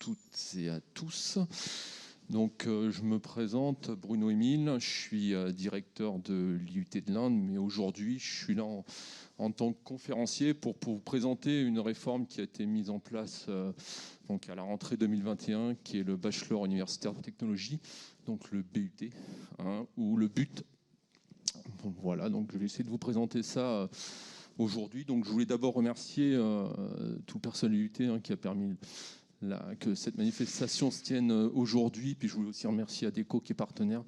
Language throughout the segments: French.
toutes et à tous. Donc, je me présente, Bruno Émile, je suis directeur de l'IUT de l'Indre, mais aujourd'hui, je suis là en tant que conférencier pour vous présenter une réforme qui a été mise en place donc à la rentrée 2021, qui est le Bachelor universitaire de technologie, donc le BUT, ou le BUT. Bon, voilà, donc je vais essayer de vous présenter ça aujourd'hui. Donc, je voulais d'abord remercier tout le personnel de l'IUT qui a permis que cette manifestation se tienne aujourd'hui. Puis je voulais aussi remercier ADECO qui est partenaire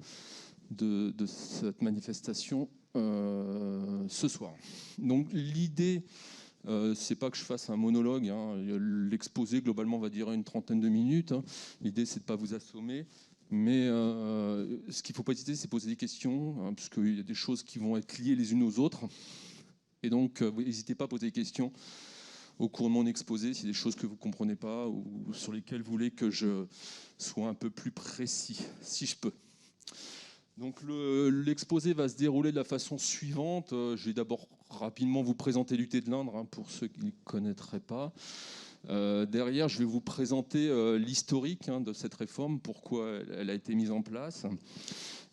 de cette manifestation ce soir. Donc l'idée, c'est pas que je fasse un monologue. L'exposé globalement va durer une trentaine de minutes. L'idée, c'est de pas vous assommer. Mais ce qu'il ne faut pas hésiter, c'est poser des questions, parce qu'il y a des choses qui vont être liées les unes aux autres. Et donc, n'hésitez pas à poser des questions au cours de mon exposé, s'il y a des choses que vous ne comprenez pas ou sur lesquelles vous voulez que je sois un peu plus précis, si je peux. Donc l'exposé va se dérouler de la façon suivante. Je vais d'abord rapidement vous présenter l'UT de l'Indre, pour ceux qui ne connaîtraient pas. Derrière, je vais vous présenter l'historique de cette réforme, pourquoi elle a été mise en place.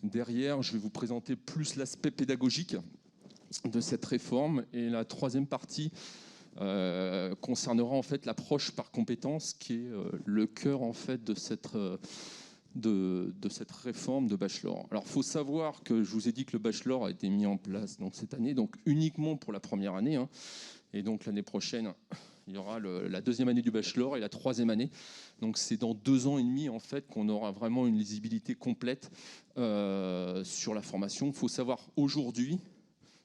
Derrière, je vais vous présenter plus l'aspect pédagogique de cette réforme. Et la troisième partie concernera en fait l'approche par compétences, qui est le cœur en fait de cette réforme de bachelor. Alors, il faut savoir que je vous ai dit que le bachelor a été mis en place donc cette année, donc uniquement pour la première année, et donc l'année prochaine, il y aura la deuxième année du bachelor et la troisième année. Donc, c'est dans 2 ans et demi en fait qu'on aura vraiment une lisibilité complète sur la formation. Il faut savoir aujourd'hui,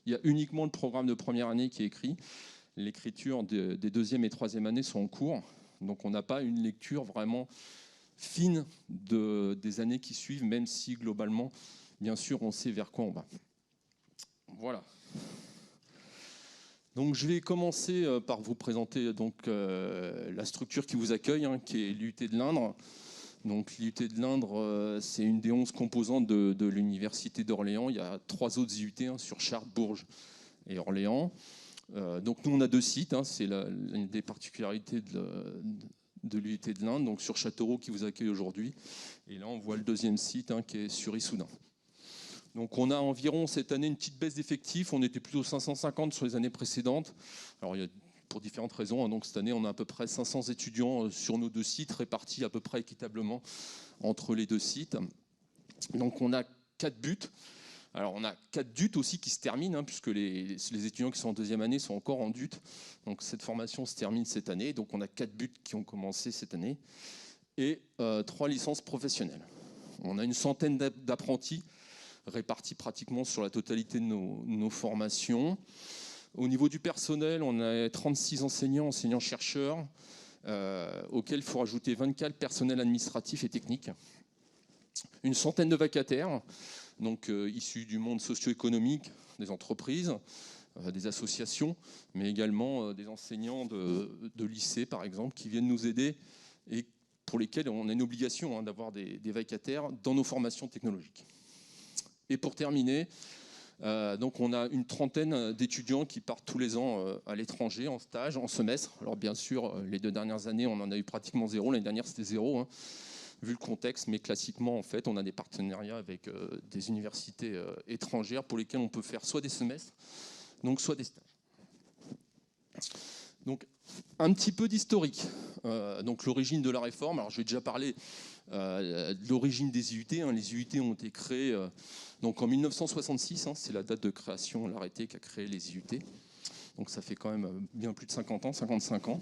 il y a uniquement le programme de première année qui est écrit. L'écriture des deuxième et troisième années sont en cours, donc on n'a pas une lecture vraiment fine des années qui suivent, même si globalement, bien sûr, on sait vers quoi on va. Voilà. Donc je vais commencer par vous présenter donc, la structure qui vous accueille, qui est l'IUT de l'Indre. Donc l'IUT de l'Indre, c'est une des 11 composantes de l'Université d'Orléans. Il y a 3 autres IUT sur Chartres, Bourges et Orléans. Donc nous on a 2 sites, c'est une des particularités de l'UT de l'Indre, donc sur Châteauroux qui vous accueille aujourd'hui, et là on voit le 2e site qui est sur Issoudun. Donc on a environ cette année une petite baisse d'effectifs, on était plutôt 550 sur les années précédentes. Alors il y a pour différentes raisons, donc cette année on a à peu près 500 étudiants sur nos 2 sites, répartis à peu près équitablement entre les 2 sites. Donc on a 4 buts. Alors on a 4 DUT aussi qui se terminent, puisque les étudiants qui sont en 2e année sont encore en DUT. Donc cette formation se termine cette année. Donc on a 4 buts qui ont commencé cette année et 3 licences professionnelles. On a une centaine d'apprentis répartis pratiquement sur la totalité de nos formations. Au niveau du personnel, on a 36 enseignants-chercheurs, auxquels il faut rajouter 24 personnels administratifs et techniques. Une centaine de vacataires, donc issus du monde socio-économique, des entreprises, des associations, mais également des enseignants de lycée, par exemple, qui viennent nous aider et pour lesquels on a une obligation d'avoir des vacataires dans nos formations technologiques. Et pour terminer, donc on a une trentaine d'étudiants qui partent tous les ans à l'étranger, en stage, en semestre. Alors bien sûr, les 2 dernières années, on en a eu pratiquement 0. L'année dernière, c'était 0. Vu le contexte, mais classiquement, en fait, on a des partenariats avec des universités étrangères pour lesquelles on peut faire soit des semestres, donc soit des stages. Donc, un petit peu d'historique. Donc, l'origine de la réforme. Alors, je vais déjà parler de l'origine des IUT. Les IUT ont été créés donc en 1966. C'est la date de création, l'arrêté qui a créé les IUT. Donc, ça fait quand même bien plus de 50 ans, 55 ans.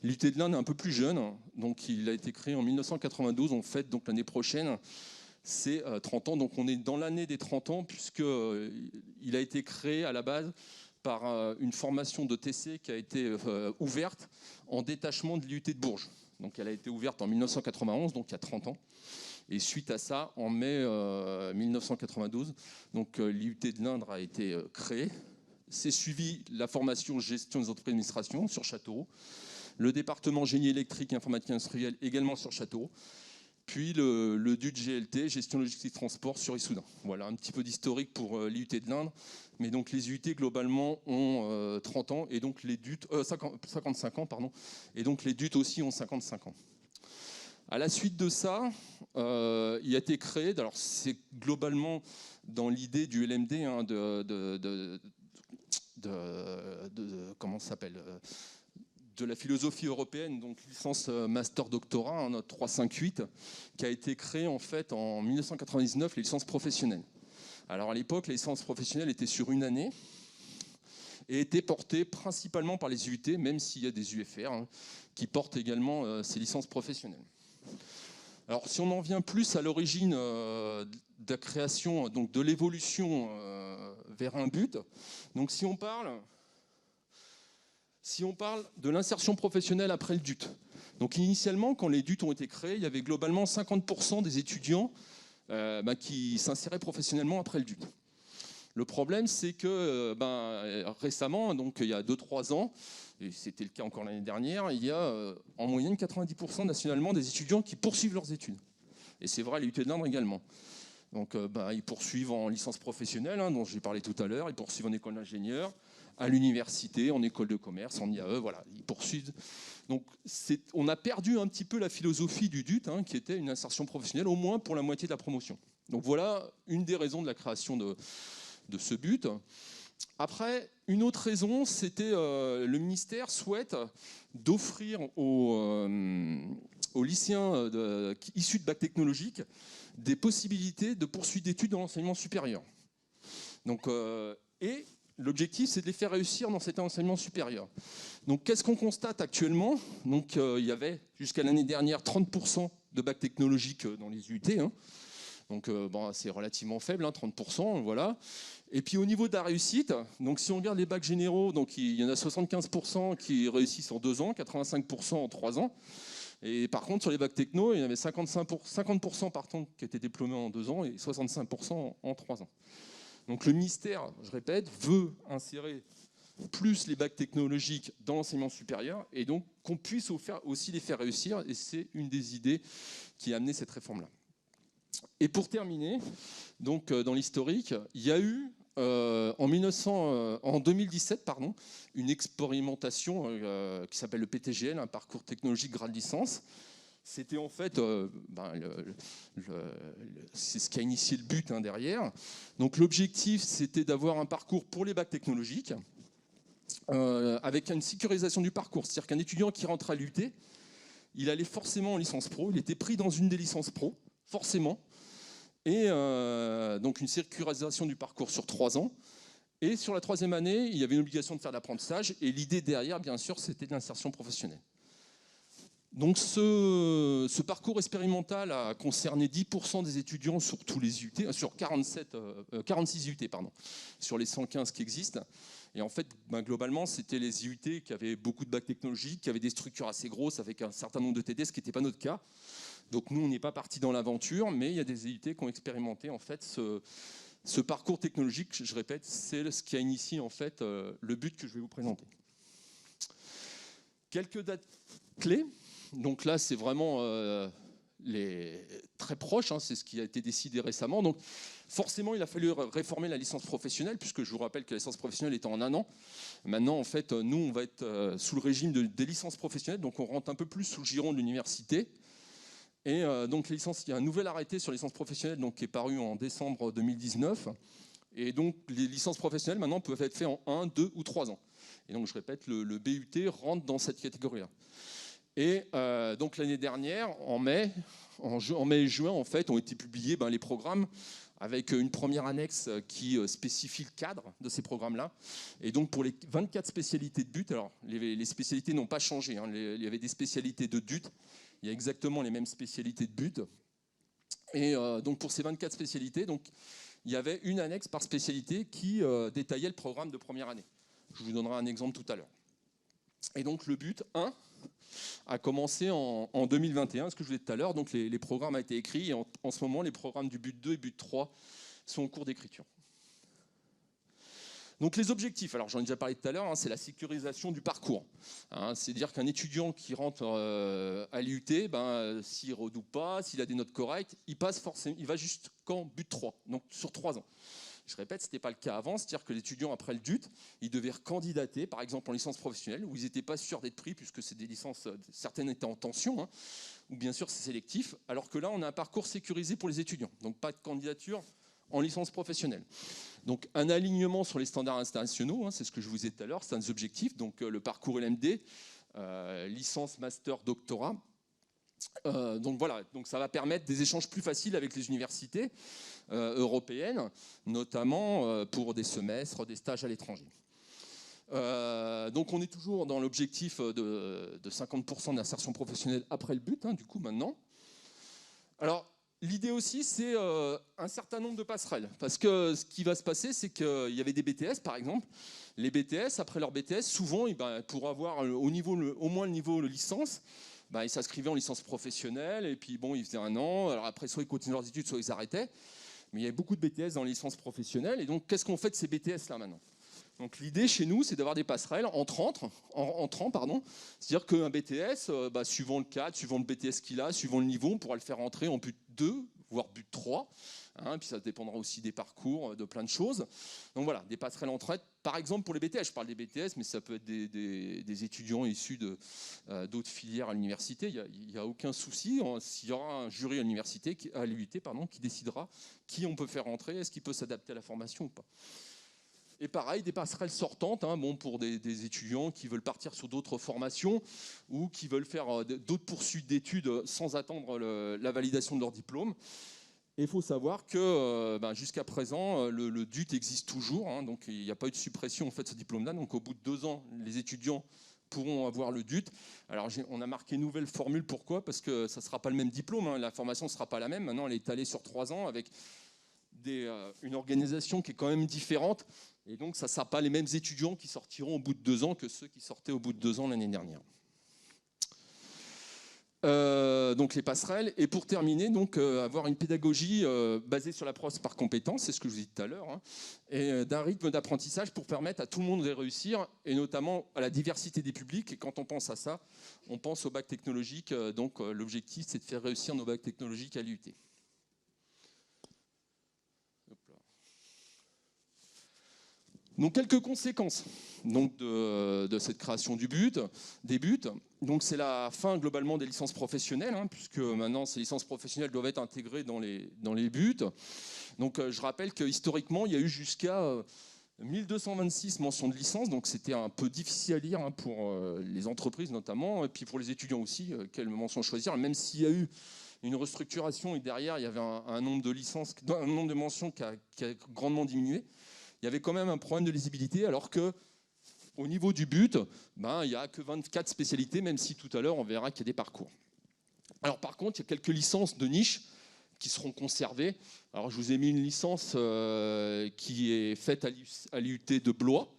L'IUT de l'Indre est un peu plus jeune, donc il a été créé en 1992, on fête donc l'année prochaine, c'est 30 ans, donc on est dans l'année des 30 ans, puisqu'il a été créé à la base par une formation de TC qui a été ouverte en détachement de l'IUT de Bourges. Donc elle a été ouverte en 1991, donc il y a 30 ans, et suite à ça, en mai 1992, donc l'IUT de l'Indre a été créée. C'est suivi la formation gestion des entreprises d'administration sur Châteauroux, le département génie électrique et informatique industrielle également sur Châteauroux, puis le DUT GLT, gestion logistique transport sur Issoudun. Voilà un petit peu d'historique pour l'IUT de l'Indre. Mais donc les IUT globalement ont 30 ans et donc les DUT 55 ans pardon, et donc les DUT aussi ont 55 ans. À la suite de ça, il a été créé, alors c'est globalement dans l'idée du LMD, hein, comment ça s'appelle, de la philosophie européenne, donc licence master doctorat, hein, notre 358, qui a été créée en fait en 1999, les licences professionnelles. Alors à l'époque, les licences professionnelles étaient sur une année et étaient portées principalement par les UT, même s'il y a des UFR hein, qui portent également ces licences professionnelles. Alors si on en vient plus à l'origine de la création, donc de l'évolution vers un but, donc si on parle de l'insertion professionnelle après le DUT, donc initialement quand les DUT ont été créés, il y avait globalement 50% des étudiants qui s'inséraient professionnellement après le DUT. Le problème, c'est que récemment, donc il y a 2-3 ans, et c'était le cas encore l'année dernière, il y a en moyenne 90% nationalement des étudiants qui poursuivent leurs études. Et c'est vrai à l'UT de l'Indre également. Donc ils poursuivent en licence professionnelle, hein, dont j'ai parlé tout à l'heure, ils poursuivent en école d'ingénieur, à l'université, en école de commerce, en IAE, voilà, ils poursuivent. Donc on a perdu un petit peu la philosophie du DUT, hein, qui était une insertion professionnelle, au moins pour la moitié de la promotion. Donc voilà une des raisons de la création de ce but. Après, une autre raison, c'était le ministère souhaite d'offrir aux lycéens issus de bac technologique des possibilités de poursuite d'études dans l'enseignement supérieur. Donc, et l'objectif, c'est de les faire réussir dans cet enseignement supérieur. Donc, qu'est-ce qu'on constate actuellement? Donc, il y avait jusqu'à l'année dernière 30% de bac technologique dans les UT. Hein. Donc, c'est relativement faible, hein, 30%, voilà. Et puis au niveau de la réussite, donc si on regarde les bacs généraux, donc il y en a 75% qui réussissent en 2 ans, 85% en 3 ans. Et par contre, sur les bacs techno, il y en avait 50% par contre qui étaient diplômés en 2 ans et 65% en 3 ans. Donc le ministère, je répète, veut insérer plus les bacs technologiques dans l'enseignement supérieur et donc qu'on puisse aussi les faire réussir. Et c'est une des idées qui a amené cette réforme-là. Et pour terminer, donc dans l'historique, il y a eu en 2017 une expérimentation qui s'appelle le PTGL, un parcours technologique grade licence. C'était en fait, c'est ce qui a initié le but derrière. Donc l'objectif, c'était d'avoir un parcours pour les bacs technologiques avec une sécurisation du parcours. C'est-à-dire qu'un étudiant qui rentre à l'UT, il allait forcément en licence pro, il était pris dans une des licences pro, forcément. Et donc une sécurisation du parcours sur 3 ans. Et sur la 3e année, il y avait une obligation de faire de l'apprentissage. Et l'idée derrière, bien sûr, c'était de l'insertion professionnelle. Donc ce parcours expérimental a concerné 10% des étudiants sur tous les UT, sur 46 UT, sur les 115 qui existent. Et en fait, globalement, c'était les UT qui avaient beaucoup de bacs technologiques, qui avaient des structures assez grosses avec un certain nombre de TD, ce qui n'était pas notre cas. Donc nous, on n'est pas parti dans l'aventure, mais il y a des UT qui ont expérimenté en fait ce parcours technologique. Je répète, c'est ce qui a initié en fait le but que je vais vous présenter. Quelques dates clés. Donc là, c'est vraiment très proche, hein, c'est ce qui a été décidé récemment. Donc forcément, il a fallu réformer la licence professionnelle, puisque je vous rappelle que la licence professionnelle était en 1 an. Maintenant, en fait, nous, on va être sous le régime des licences professionnelles, donc on rentre un peu plus sous le giron de l'université. Et donc les licences, il y a un nouvel arrêté sur les licences professionnelles donc, qui est paru en décembre 2019. Et donc les licences professionnelles maintenant peuvent être faites en 1, 2 ou 3 ans. Et donc je répète, le BUT rentre dans cette catégorie-là. Et donc l'année dernière, en mai et juin, en fait, ont été publiés les programmes avec une première annexe qui spécifie le cadre de ces programmes-là. Et donc pour les 24 spécialités de DUT, alors les spécialités n'ont pas changé, hein, il y avait des spécialités de DUT, il y a exactement les mêmes spécialités de BUT. Et donc pour ces 24 spécialités, donc, il y avait une annexe par spécialité qui détaillait le programme de première année. Je vous donnerai un exemple tout à l'heure. Et donc le BUT 1 a commencé en 2021, ce que je vous disais tout à l'heure. Donc les programmes ont été écrits et en ce moment, les programmes du BUT 2 et BUT 3 sont en cours d'écriture. Donc les objectifs, alors j'en ai déjà parlé tout à l'heure, hein, c'est la sécurisation du parcours. Hein, c'est-à-dire qu'un étudiant qui rentre à l'IUT, s'il ne redouble pas, s'il a des notes correctes, il passe forcément, il va jusqu'en BUT 3, donc sur 3 ans. Je répète, ce n'était pas le cas avant, c'est-à-dire que les étudiants, après le DUT, ils devaient candidater, par exemple en licence professionnelle, où ils n'étaient pas sûrs d'être pris, puisque c'est des licences, certaines étaient en tension, hein, ou bien sûr c'est sélectif, alors que là, on a un parcours sécurisé pour les étudiants, donc pas de candidature en licence professionnelle. Donc un alignement sur les standards internationaux, hein, c'est ce que je vous ai dit tout à l'heure, c'est un des objectifs, donc le parcours LMD, licence, master, doctorat. Donc voilà, donc ça va permettre des échanges plus faciles avec les universités européennes, notamment pour des semestres, des stages à l'étranger. Donc on est toujours dans l'objectif de 50% d'insertion professionnelle après le but, hein, du coup maintenant. Alors l'idée aussi, c'est un certain nombre de passerelles, parce que ce qui va se passer, c'est qu'il y avait des BTS par exemple. Les BTS, après leur BTS, souvent, pour avoir au moins le niveau de licence, ils s'inscrivaient en licence professionnelle, et puis bon, ils faisaient 1 an. Alors après, soit ils continuaient leurs études, soit ils arrêtaient. Mais il y avait beaucoup de BTS dans les licences professionnelles. Et donc, qu'est-ce qu'on fait de ces BTS-là maintenant? Donc l'idée chez nous, c'est d'avoir des passerelles entrant. C'est-à-dire qu'un BTS, suivant le cadre, suivant le BTS qu'il a, suivant le niveau, on pourra le faire entrer en but 2, voire but 3. Hein, puis ça dépendra aussi des parcours, de plein de choses. Donc voilà, des passerelles entraites. Par exemple pour les BTS, je parle des BTS, mais ça peut être des étudiants issus d'autres filières à l'université. Il n'y a aucun souci. Il y aura un jury à l'université, à l'UIT, qui décidera qui on peut faire entrer, est-ce qu'il peut s'adapter à la formation ou pas. Et pareil, des passerelles sortantes, hein, pour des étudiants qui veulent partir sur d'autres formations ou qui veulent faire d'autres poursuites d'études sans attendre la validation de leur diplôme. Et il faut savoir que jusqu'à présent, le DUT existe toujours, hein, donc il n'y a pas eu de suppression en fait, de ce diplôme-là. Donc au bout de 2 ans, les étudiants pourront avoir le DUT. Alors on a marqué nouvelle formule, pourquoi? Parce que ça ne sera pas le même diplôme, hein, la formation ne sera pas la même. Maintenant, elle est étalée sur 3 ans avec une organisation qui est quand même différente. Et donc, ça ne sera pas les mêmes étudiants qui sortiront au bout de 2 ans que ceux qui sortaient au bout de 2 ans l'année dernière. Donc les passerelles. Et pour terminer, avoir une pédagogie basée sur l'approche par compétences, c'est ce que je vous dis tout à l'heure, hein, et d'un rythme d'apprentissage pour permettre à tout le monde de réussir, et notamment à la diversité des publics. Et quand on pense à ça, on pense au bac technologique. L'objectif, c'est de faire réussir nos bacs technologiques à l'UT. Donc quelques conséquences de cette création des buts. Donc c'est la fin globalement des licences professionnelles, hein, puisque maintenant ces licences professionnelles doivent être intégrées dans les buts. Donc je rappelle que historiquement il y a eu jusqu'à 1226 mentions de licence, donc c'était un peu difficile à lire, hein, pour les entreprises notamment, et puis pour les étudiants aussi, quelle mention choisir, même s'il y a eu une restructuration et derrière il y avait un nombre de licences, un nombre de mentions qui a grandement diminué. Il y avait quand même un problème de lisibilité, alors qu'au niveau du but, il n'y a que 24 spécialités, même si tout à l'heure, on verra qu'il y a des parcours. Alors par contre, il y a quelques licences de niche qui seront conservées. Alors je vous ai mis une licence qui est faite à l'IUT de Blois,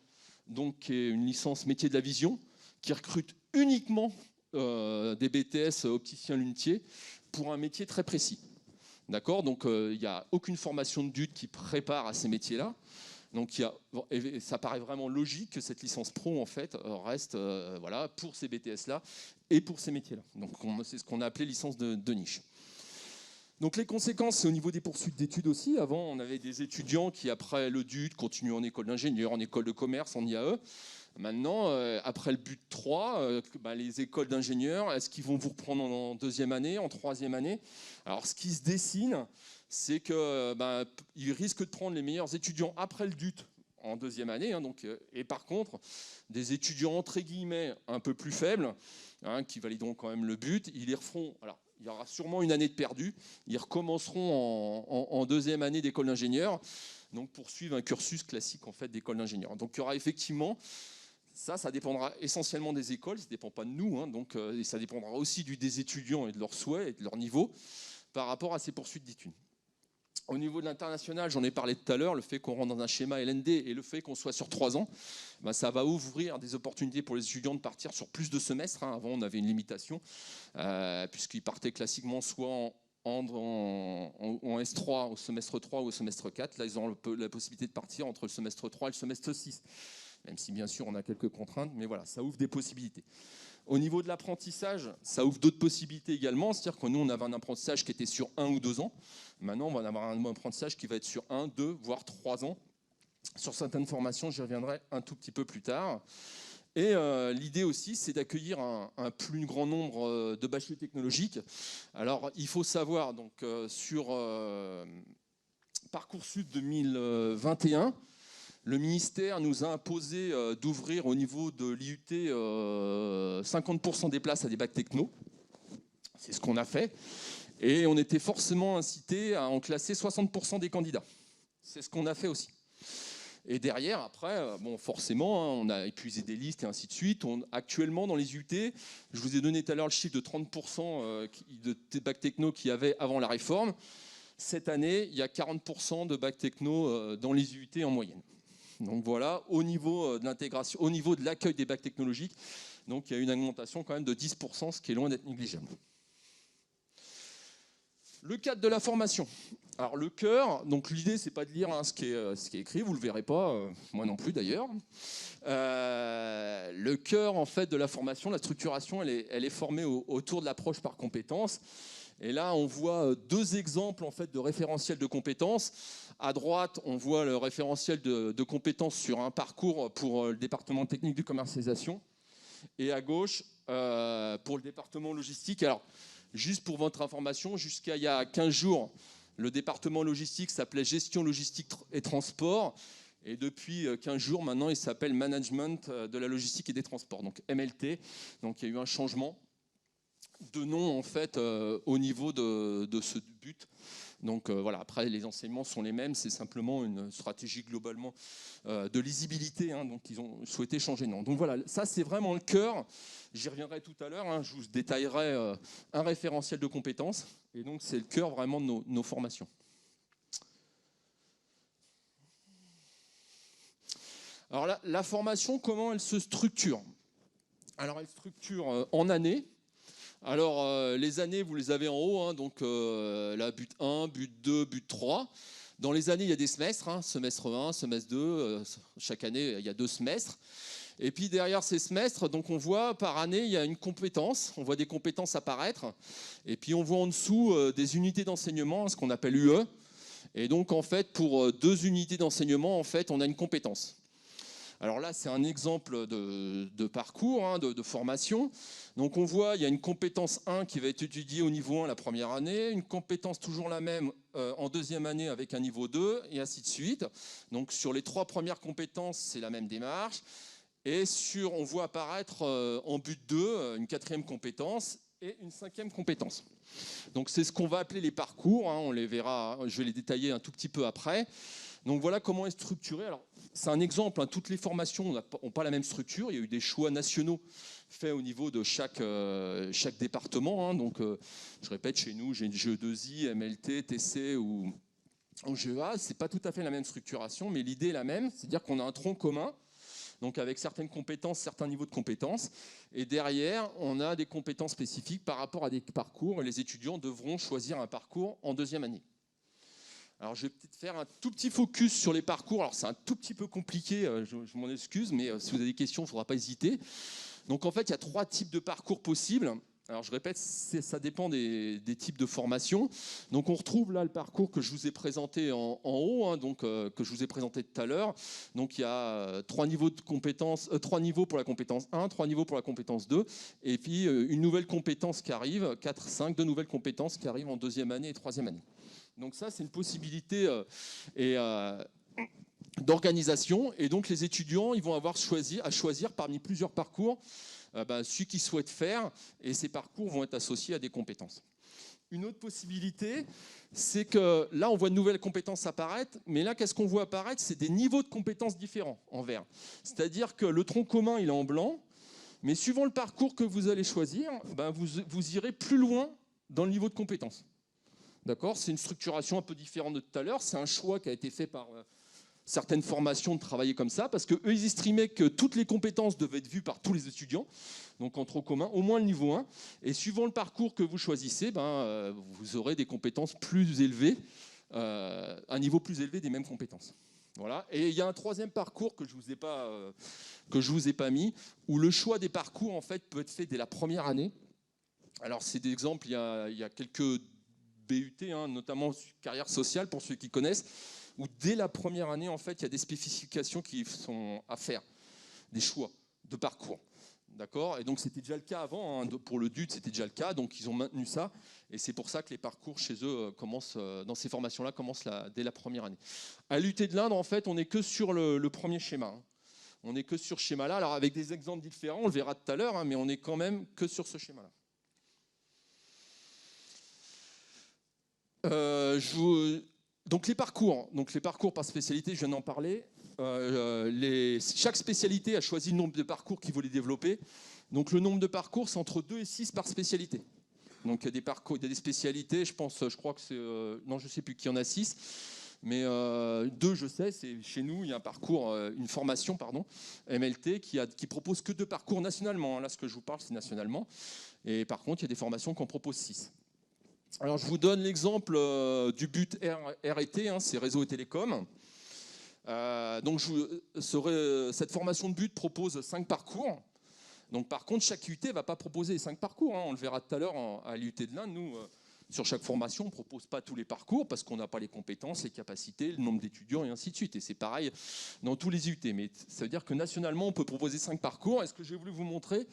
donc qui est une licence métier de la vision, qui recrute uniquement des BTS opticien-lunetier pour un métier très précis. D'accord? Donc il n'y a aucune formation de DUT qui prépare à ces métiers-là. Donc ça paraît vraiment logique que cette licence pro en fait reste pour ces BTS-là et pour ces métiers-là. Donc c'est ce qu'on a appelé licence de niche. Donc les conséquences, c'est au niveau des poursuites d'études aussi. Avant, on avait des étudiants qui, après le DUT, continuaient en école d'ingénieur, en école de commerce, en IAE. Maintenant, après le but 3, les écoles d'ingénieurs, est-ce qu'ils vont vous reprendre en 2e année, en 3e année? Alors, ce qui se dessine, c'est qu'ils risquent de prendre les meilleurs étudiants après le DUT en 2e année. Hein, et par contre, des étudiants, entre guillemets, un peu plus faibles, hein, qui valideront quand même le but, ils les referont. Alors, il y aura sûrement une année de perdu. Ils recommenceront en 2e année d'école d'ingénieur, donc poursuivre un cursus classique en fait, d'école d'ingénieur. Donc, il y aura effectivement... Ça dépendra essentiellement des écoles, ça ne dépend pas de nous, hein, et ça dépendra aussi des étudiants et de leurs souhaits et de leur niveau par rapport à ces poursuites d'études. Au niveau de l'international, j'en ai parlé tout à l'heure, le fait qu'on rentre dans un schéma LND et le fait qu'on soit sur 3 ans, ça va ouvrir des opportunités pour les étudiants de partir sur plus de semestres. Hein. Avant, on avait une limitation, puisqu'ils partaient classiquement soit en S3 au semestre 3 ou au semestre 4. Là, ils ont la possibilité de partir entre le semestre 3 et le semestre 6. même si bien sûr on a quelques contraintes, mais voilà, ça ouvre des possibilités. Au niveau de l'apprentissage, ça ouvre d'autres possibilités également, c'est-à-dire que nous on avait un apprentissage qui était sur 1 ou 2 ans, maintenant on va avoir un apprentissage qui va être sur 1, 2, voire 3 ans. Sur certaines formations, j'y reviendrai un tout petit peu plus tard. Et l'idée aussi, c'est d'accueillir un plus grand nombre de bacheliers technologiques. Alors, il faut savoir, donc, sur Parcoursup 2021, le ministère nous a imposé d'ouvrir au niveau de l'IUT 50% des places à des bacs techno. C'est ce qu'on a fait. Et on était forcément incité à en classer 60% des candidats. C'est ce qu'on a fait aussi. Et derrière, après, bon, forcément, on a épuisé des listes et ainsi de suite. Actuellement, dans les UT, je vous ai donné tout à l'heure le chiffre de 30% de bacs techno qu'il y avait avant la réforme. Cette année, il y a 40% de bacs techno dans les UT en moyenne. Donc voilà, au niveau de l'intégration, au niveau de l'accueil des bacs technologiques, donc il y a une augmentation quand même de 10%, ce qui est loin d'être négligeable. Le cadre de la formation. Alors le cœur, donc l'idée c'est pas de lire ce qui est écrit, vous le verrez pas, moi non plus d'ailleurs. Le cœur en fait de la formation, la structuration, elle est formée autour de l'approche par compétences. Et là on voit 2 exemples en fait de référentiels de compétences. À droite on voit le référentiel de compétences sur un parcours pour le département technique de commercialisation. Et à gauche pour le département logistique. Alors juste pour votre information, jusqu'à il y a 15 jours, le département logistique s'appelait Gestion logistique et transport. Et depuis 15 jours, maintenant, il s'appelle Management de la logistique et des transports, donc MLT. Donc il y a eu un changement de nom, en fait, au niveau de ce but. Donc voilà, après, les enseignements sont les mêmes. C'est simplement une stratégie globalement de lisibilité. Hein, donc ils ont souhaité changer de nom. Donc voilà, ça, c'est vraiment le cœur. J'y reviendrai tout à l'heure. Hein, je vous détaillerai un référentiel de compétences. Et donc, c'est le cœur vraiment de nos formations. Alors, la formation, comment elle se structure? Alors, elle structure en années. Alors, les années, vous les avez en haut. Hein, donc, là, but 1, but 2, but 3. Dans les années, il y a des semestres. Hein, semestre 1, semestre 2. Chaque année, il y a 2 semestres. Et puis derrière ces semestres, donc on voit par année, il y a une compétence, on voit des compétences apparaître, et puis on voit en dessous des unités d'enseignement, ce qu'on appelle UE. Et donc en fait, pour 2 unités d'enseignement, en fait, on a une compétence. Alors là, c'est un exemple de parcours, hein, de formation. Donc on voit, il y a une compétence 1 qui va être étudiée au niveau 1 la première année, une compétence toujours la même en deuxième année avec un niveau 2, et ainsi de suite. Donc sur les 3 premières compétences, c'est la même démarche. Et on voit apparaître en but 2 une 4e compétence et une 5e compétence. Donc c'est ce qu'on va appeler les parcours, hein, on les verra, je vais les détailler un tout petit peu après. Donc voilà comment est structuré. Alors c'est un exemple, hein, toutes les formations n'ont pas la même structure, il y a eu des choix nationaux faits au niveau de chaque département. Hein. Donc je répète, chez nous, j'ai une GE2I, MLT, TC ou GEA, c'est pas tout à fait la même structuration, mais l'idée est la même, c'est-à-dire qu'on a un tronc commun. Donc avec certaines compétences, certains niveaux de compétences. Et derrière, on a des compétences spécifiques par rapport à des parcours. Et les étudiants devront choisir un parcours en deuxième année. Alors je vais peut-être faire un tout petit focus sur les parcours. Alors c'est un tout petit peu compliqué, je m'en excuse, mais si vous avez des questions, il ne faudra pas hésiter. Donc en fait, il y a 3 types de parcours possibles. Alors je répète, ça dépend des types de formation. Donc on retrouve là le parcours que je vous ai présenté en haut, hein, donc, que je vous ai présenté tout à l'heure. Donc il y a 3 niveaux de compétences, 3 niveaux pour la compétence 1, 3 niveaux pour la compétence 2, et puis une nouvelle compétence qui arrive, 4, 5, 2 nouvelles compétences qui arrivent en deuxième année et troisième année. Donc ça, c'est une possibilité d'organisation. Et donc les étudiants, ils vont avoir à choisir parmi plusieurs parcours celui qu'ils souhaitent faire, et ces parcours vont être associés à des compétences. Une autre possibilité, c'est que là, on voit de nouvelles compétences apparaître, mais là, qu'est-ce qu'on voit apparaître? C'est des niveaux de compétences différents en vert. C'est-à-dire que le tronc commun, il est en blanc, mais suivant le parcours que vous allez choisir, vous irez plus loin dans le niveau de compétences. D'accord? C'est une structuration un peu différente de tout à l'heure, c'est un choix qui a été fait par certaines formations de travailler comme ça, parce qu'eux, ils estimaient que toutes les compétences devaient être vues par tous les étudiants, donc en tronc commun, au moins le niveau 1. Et suivant le parcours que vous choisissez, vous aurez des compétences plus élevées, un niveau plus élevé des mêmes compétences. Voilà. Et il y a un troisième parcours que je vous ai pas mis, où le choix des parcours en fait peut être fait dès la première année. Alors c'est des exemples, il y a quelques BUT, hein, notamment carrière sociale pour ceux qui connaissent, où dès la première année en fait il y a des spécifications qui sont à faire, des choix de parcours. D'accord. Et donc c'était déjà le cas avant, hein, pour le DUT c'était déjà le cas, donc ils ont maintenu ça, et c'est pour ça que les parcours chez eux commencent, dans ces formations-là, commencent dès la première année. À l'UT de l'Indre, en fait, on n'est que sur le premier schéma. Hein. On n'est que sur ce schéma-là, alors avec des exemples différents, on le verra tout à l'heure, hein, mais on n'est quand même que sur ce schéma-là. Donc les parcours par spécialité, je viens d'en parler. Chaque spécialité a choisi le nombre de parcours qu'il voulait développer. Donc le nombre de parcours, c'est entre 2 et 6 par spécialité. Donc il y a des parcours, il y a des spécialités, je crois que c'est... non, je ne sais plus qu'il y en a 6. Mais 2, je sais, c'est chez nous, il y a un parcours, une formation, pardon, MLT, qui propose que 2 parcours nationalement. Là, ce que je vous parle, c'est nationalement. Et par contre, il y a des formations qui en proposent 6. Alors, je vous donne l'exemple du but RT, hein, c'est réseau et télécom. Donc, cette formation de but propose 5 parcours. Donc, par contre, chaque UT ne va pas proposer 5 parcours. Hein. On le verra tout à l'heure à l'UT de l'Inde. Nous, sur chaque formation, on ne propose pas tous les parcours parce qu'on n'a pas les compétences, les capacités, le nombre d'étudiants et ainsi de suite. Et c'est pareil dans tous les UT. Mais ça veut dire que nationalement, on peut proposer 5 parcours. Et ce que j'ai voulu vous montrer,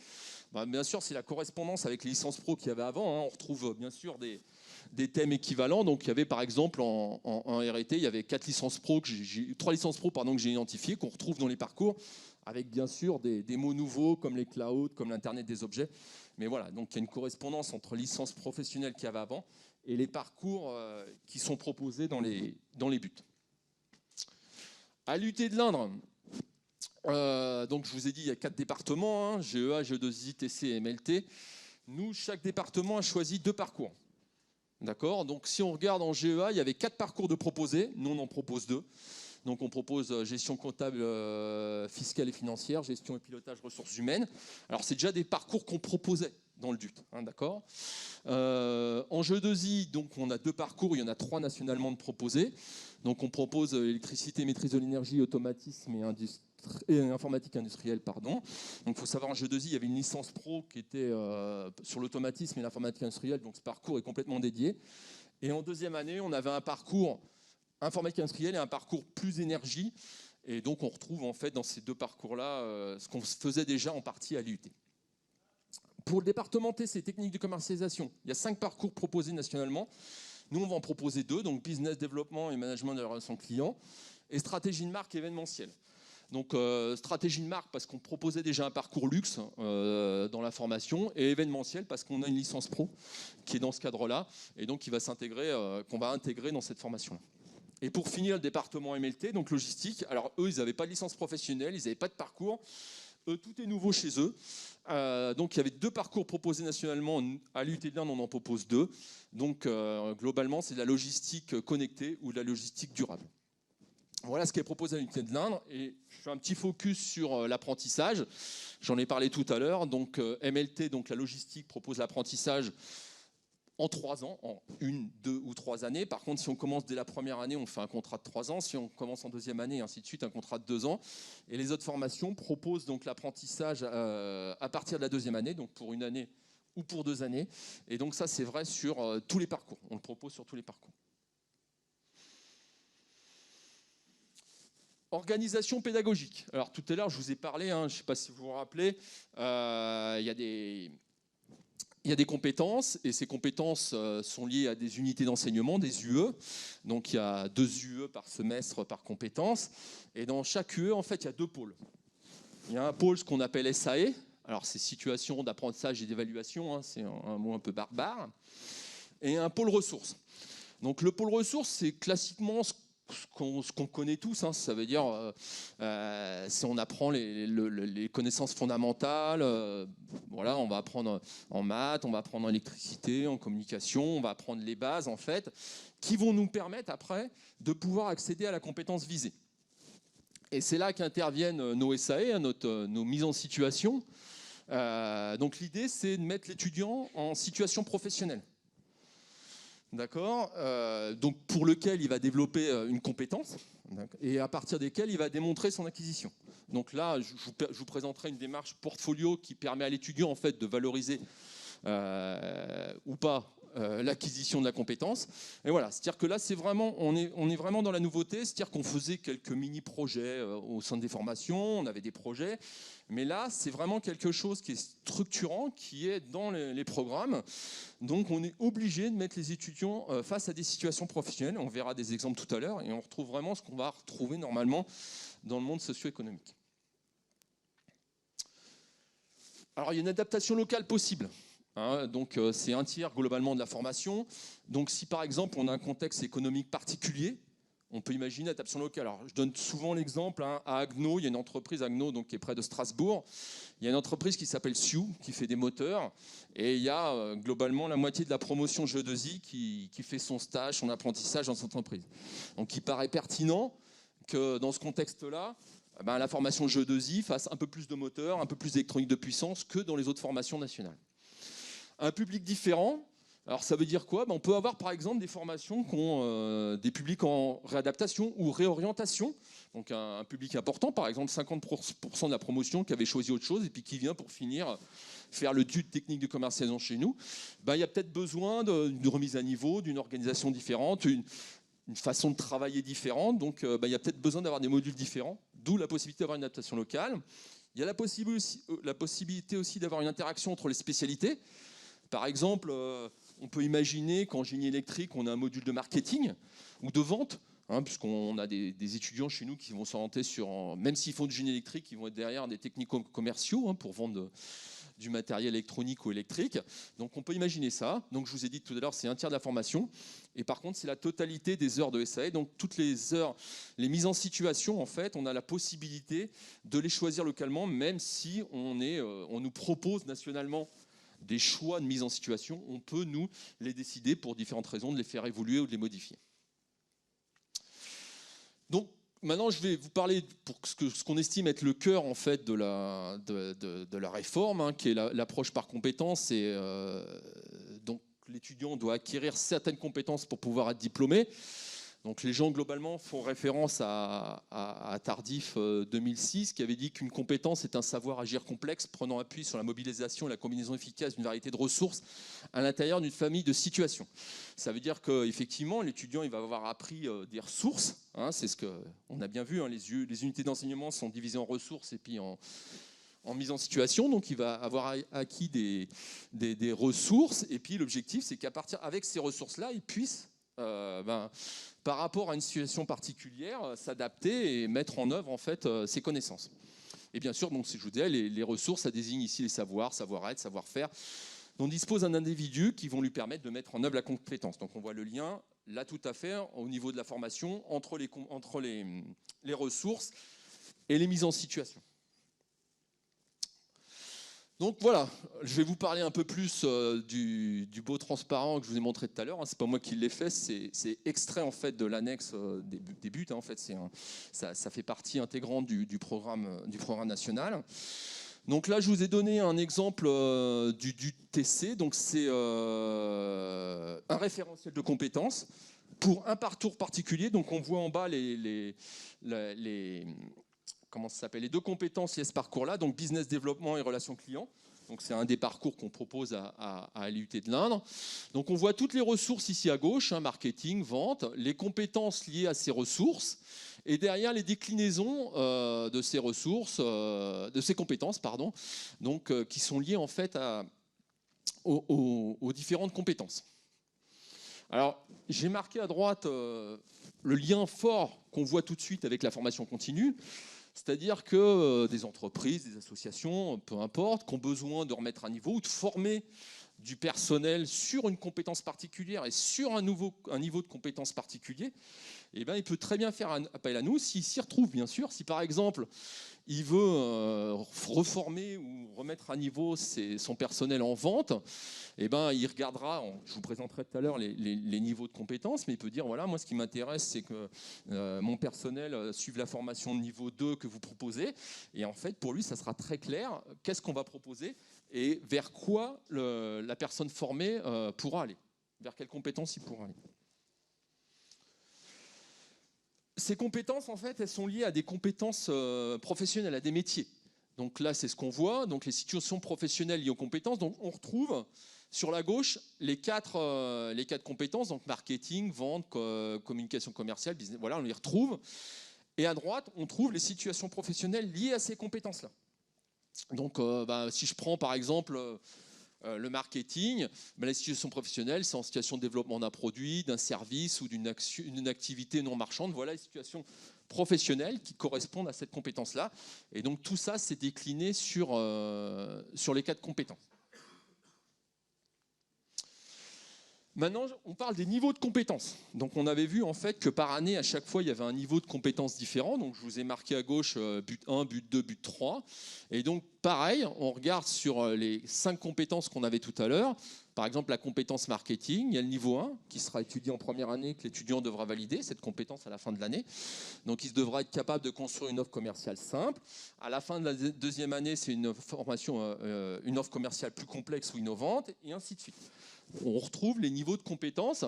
bien sûr, c'est la correspondance avec les licences pro qu'il y avait avant. Hein. On retrouve bien sûr des thèmes équivalents. Donc, il y avait par exemple en RT, il y avait 3 licences pro que j'ai identifiées, qu'on retrouve dans les parcours, avec bien sûr des mots nouveaux comme les clouds, comme l'Internet des objets. Mais voilà, donc il y a une correspondance entre licences professionnelles qu'il y avait avant et les parcours qui sont proposés dans les buts. À l'UT de l'Indre, donc je vous ai dit, il y a 4 départements, hein, GEA, GE2I, TC et MLT. Nous, chaque département a choisi 2 parcours. D'accord. Donc si on regarde en GEA, il y avait 4 parcours de proposés. Nous, on en propose 2. Donc on propose gestion comptable, fiscale et financière, gestion et pilotage ressources humaines. Alors c'est déjà des parcours qu'on proposait dans le DUT. Hein, d'accord. En GE2I, donc on a 2 parcours, il y en a 3 nationalement de proposés. Donc on propose électricité, maîtrise de l'énergie, automatisme et informatique industrielle, pardon. Donc il faut savoir, en GE2I, il y avait une licence pro qui était sur l'automatisme et l'informatique industrielle, donc ce parcours est complètement dédié. Et en deuxième année, on avait un parcours informatique industrielle et un parcours plus énergie. Et donc on retrouve en fait dans ces 2 parcours-là ce qu'on faisait déjà en partie à l'IUT. Pour le département TC, technique de commercialisation, il y a 5 parcours proposés nationalement. Nous, on va en proposer 2, donc business développement et management de la relation client, et stratégie de marque événementielle. Donc stratégie de marque parce qu'on proposait déjà un parcours luxe dans la formation, et événementiel parce qu'on a une licence pro qui est dans ce cadre-là, et donc qui va qu'on va intégrer dans cette formation-là. Et pour finir, le département MLT, donc logistique. Alors eux, ils n'avaient pas de licence professionnelle, ils n'avaient pas de parcours. Eux, tout est nouveau chez eux. Donc il y avait 2 parcours proposés nationalement. À l'UT de l'Inde, on en propose 2. Donc globalement, c'est de la logistique connectée ou de la logistique durable. Voilà ce qui est proposé à l'UT de l'Indre. Et je fais un petit focus sur l'apprentissage. J'en ai parlé tout à l'heure. Donc MLT, donc la logistique, propose l'apprentissage en 3 ans, en 1, 2 ou 3 années. Par contre, si on commence dès la première année, on fait un contrat de 3 ans. Si on commence en deuxième année, et ainsi de suite, un contrat de 2 ans. Et les autres formations proposent donc l'apprentissage à partir de la deuxième année, donc pour 1 année ou pour 2 années. Et donc ça, c'est vrai sur tous les parcours. On le propose sur tous les parcours. Organisation pédagogique. Alors tout à l'heure, je vous ai parlé, je ne sais pas si vous vous rappelez, il y a des compétences, et ces compétences sont liées à des unités d'enseignement, des UE. Donc il y a 2 UE par semestre par compétence. Et dans chaque UE, en fait, il y a 2 pôles. Il y a un pôle, ce qu'on appelle SAE. Alors c'est situation d'apprentissage et d'évaluation, hein, c'est un mot un peu barbare. Et un pôle ressources. Donc le pôle ressources, c'est classiquement ce qu'on connaît tous, hein. Ça veut dire si on apprend les connaissances fondamentales, voilà, on va apprendre en maths, on va apprendre en électricité, en communication, on va apprendre les bases en fait, qui vont nous permettre après de pouvoir accéder à la compétence visée. Et c'est là qu'interviennent nos SAE, nos mises en situation. Donc l'idée, c'est de mettre l'étudiant en situation professionnelle. d'accord, donc pour lequel il va développer une compétence et à partir desquelles il va démontrer son acquisition. Donc là, je vous présenterai une démarche portfolio qui permet à l'étudiant en fait de valoriser ou pas l'acquisition de la compétence. Et voilà, c'est-à-dire que là, c'est vraiment, on est vraiment dans la nouveauté, c'est-à-dire qu'on faisait quelques mini-projets au sein des formations, on avait des projets, mais là, c'est vraiment quelque chose qui est structurant, qui est dans les programmes. Donc, on est obligé de mettre les étudiants face à des situations professionnelles. On verra des exemples tout à l'heure, et on retrouve vraiment ce qu'on va retrouver normalement dans le monde socio-économique. Alors, il y a une adaptation locale possible. Donc c'est un tiers globalement de la formation. Donc si par exemple on a un contexte économique particulier, on peut imaginer adaptation locale. Alors je donne souvent l'exemple à Agno, il y a une entreprise Agno donc, qui est près de Strasbourg. Il y a une entreprise qui s'appelle Sioux qui fait des moteurs et il y a globalement la moitié de la promotion G2I qui fait son stage, son apprentissage dans cette entreprise. Donc il paraît pertinent que dans ce contexte-là, la formation G2I fasse un peu plus de moteurs, un peu plus d'électronique de puissance que dans les autres formations nationales. Un public différent, alors ça veut dire quoi? On peut avoir par exemple des formations qui ont des publics en réadaptation ou réorientation. Donc un public important, par exemple 50% de la promotion qui avait choisi autre chose et puis qui vient pour finir faire le DUT technique de commercialisation chez nous. Il y a peut-être besoin d'une remise à niveau, d'une organisation différente, une façon de travailler différente. Donc il y a peut-être besoin d'avoir des modules différents, d'où la possibilité d'avoir une adaptation locale. Il y a la possibilité aussi d'avoir une interaction entre les spécialités. Par exemple, on peut imaginer qu'en génie électrique, on a un module de marketing ou de vente, puisqu'on a des étudiants chez nous qui vont s'orienter sur, même s'ils font du génie électrique, ils vont être derrière des techniques commerciaux pour vendre du matériel électronique ou électrique. Donc on peut imaginer ça. Donc je vous ai dit tout à l'heure, c'est un tiers de la formation. Et par contre, c'est la totalité des heures de SAE. Donc toutes les heures, les mises en situation, en fait, on a la possibilité de les choisir localement, même si on nous propose nationalement des choix de mise en situation, on peut nous les décider pour différentes raisons, de les faire évoluer ou de les modifier. Donc maintenant, je vais vous parler pour ce qu'on estime être le cœur en fait de la réforme, qui est l'approche par compétences. Et donc l'étudiant doit acquérir certaines compétences pour pouvoir être diplômé. Donc les gens globalement font référence à Tardif 2006 qui avait dit qu'une compétence est un savoir agir complexe prenant appui sur la mobilisation et la combinaison efficace d'une variété de ressources à l'intérieur d'une famille de situations. Ça veut dire qu'effectivement l'étudiant il va avoir appris des ressources, c'est ce qu'on a bien vu, les unités d'enseignement sont divisées en ressources et puis en mise en situation, donc il va avoir acquis des ressources et puis l'objectif c'est qu'à partir avec ces ressources-là, il puisse par rapport à une situation particulière, s'adapter et mettre en œuvre en fait ses connaissances. Et bien sûr, donc, si je vous disais, les ressources, ça désigne ici les savoirs, savoir-être, savoir-faire, dont dispose un individu qui vont lui permettre de mettre en œuvre la compétence. Donc on voit le lien, là tout à fait, au niveau de la formation, entre les ressources et les mises en situation. Donc voilà, je vais vous parler un peu plus du beau transparent que je vous ai montré tout à l'heure. C'est pas moi qui l'ai fait, c'est extrait en fait de l'annexe des buts. En fait, ça fait partie intégrante du programme national. Donc là, je vous ai donné un exemple du TC. Donc c'est un référentiel de compétences pour un parcours particulier. Donc on voit en bas comment ça s'appelle, les deux compétences liées à ce parcours-là, donc business développement et relations clients. Donc c'est un des parcours qu'on propose à l'IUT de l'Indre. Donc on voit toutes les ressources ici à gauche, marketing, vente, les compétences liées à ces ressources, et derrière les déclinaisons de ces ressources, de ces compétences, pardon, donc qui sont liées en fait aux différentes compétences. Alors j'ai marqué à droite le lien fort qu'on voit tout de suite avec la formation continue. C'est-à-dire que des entreprises, des associations, peu importe, qui ont besoin de remettre à niveau ou de former du personnel sur une compétence particulière et sur un niveau de compétence particulier, il peut très bien faire appel à nous s'il s'y retrouve, bien sûr. Si par exemple, il veut reformer ou remettre à niveau son personnel en vente, il regardera, je vous présenterai tout à l'heure les niveaux de compétences, mais il peut dire, voilà, moi ce qui m'intéresse, c'est que mon personnel suive la formation de niveau 2 que vous proposez. Et en fait, pour lui, ça sera très clair, qu'est-ce qu'on va proposer et vers quoi la personne formée pourra aller. vers quelles compétences ils pourront aller. Ces compétences, en fait, elles sont liées à des compétences professionnelles, à des métiers. Donc là, c'est ce qu'on voit. Donc les situations professionnelles liées aux compétences. Donc on retrouve sur la gauche les quatre compétences. Donc marketing, vente, communication commerciale, business. Voilà, on les retrouve. Et à droite, on trouve les situations professionnelles liées à ces compétences-là. Donc si je prends par exemple le marketing, la situation professionnelle, c'est en situation de développement d'un produit, d'un service ou d'une activité non marchande. Voilà les situations professionnelles qui correspondent à cette compétence-là. Et donc tout ça, c'est décliné sur les quatre compétences. Maintenant, on parle des niveaux de compétences. Donc on avait vu en fait que par année, à chaque fois, il y avait un niveau de compétences différent. Donc je vous ai marqué à gauche but 1, but 2, but 3. Et donc pareil, on regarde sur les 5 compétences qu'on avait tout à l'heure. Par exemple, la compétence marketing, il y a le niveau 1 qui sera étudié en première année, que l'étudiant devra valider, cette compétence à la fin de l'année. Donc il devra être capable de construire une offre commerciale simple. À la fin de la deuxième année, c'est une offre commerciale plus complexe ou innovante, et ainsi de suite. On retrouve les niveaux de compétences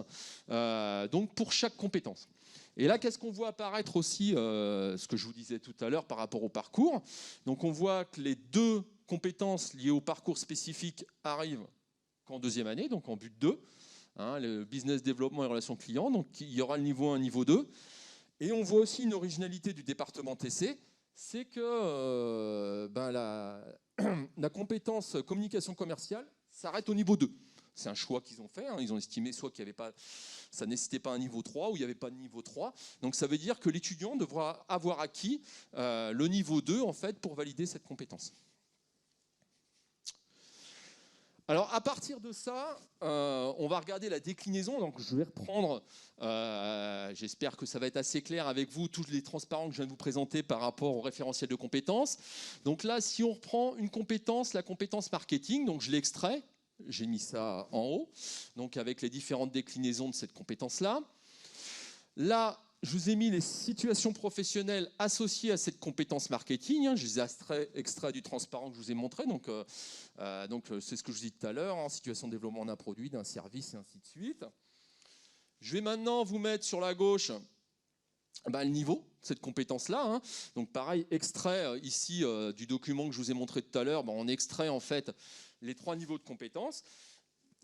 donc pour chaque compétence. Et là, qu'est-ce qu'on voit apparaître aussi, ce que je vous disais tout à l'heure par rapport au parcours. Donc on voit que les 2 compétences liées au parcours spécifique arrivent qu'en deuxième année, donc en but 2, le business développement et relations clients. Donc il y aura le niveau 1, niveau 2. Et on voit aussi une originalité du département TC, c'est que la compétence communication commerciale s'arrête au niveau 2. C'est un choix qu'ils ont fait. Ils ont estimé soit qu'il y avait pas, ça nécessitait pas un niveau 3 ou il n'y avait pas de niveau 3. Donc ça veut dire que l'étudiant devra avoir acquis le niveau 2 en fait, pour valider cette compétence. Alors à partir de ça, on va regarder la déclinaison. Donc je vais reprendre, j'espère que ça va être assez clair avec vous, tous les transparents que je viens de vous présenter par rapport au référentiel de compétences. Donc là, si on reprend une compétence, la compétence marketing, donc je l'extrais. J'ai mis ça en haut, donc avec les différentes déclinaisons de cette compétence-là. Là, je vous ai mis les situations professionnelles associées à cette compétence marketing. Je les ai extraits du transparent que je vous ai montré. Donc c'est ce que je vous dis tout à l'heure, en situation de développement d'un produit, d'un service, et ainsi de suite. Je vais maintenant vous mettre sur la gauche le niveau de cette compétence-là. Donc pareil, extrait ici du document que je vous ai montré tout à l'heure. On extrait en fait les 3 niveaux de compétences.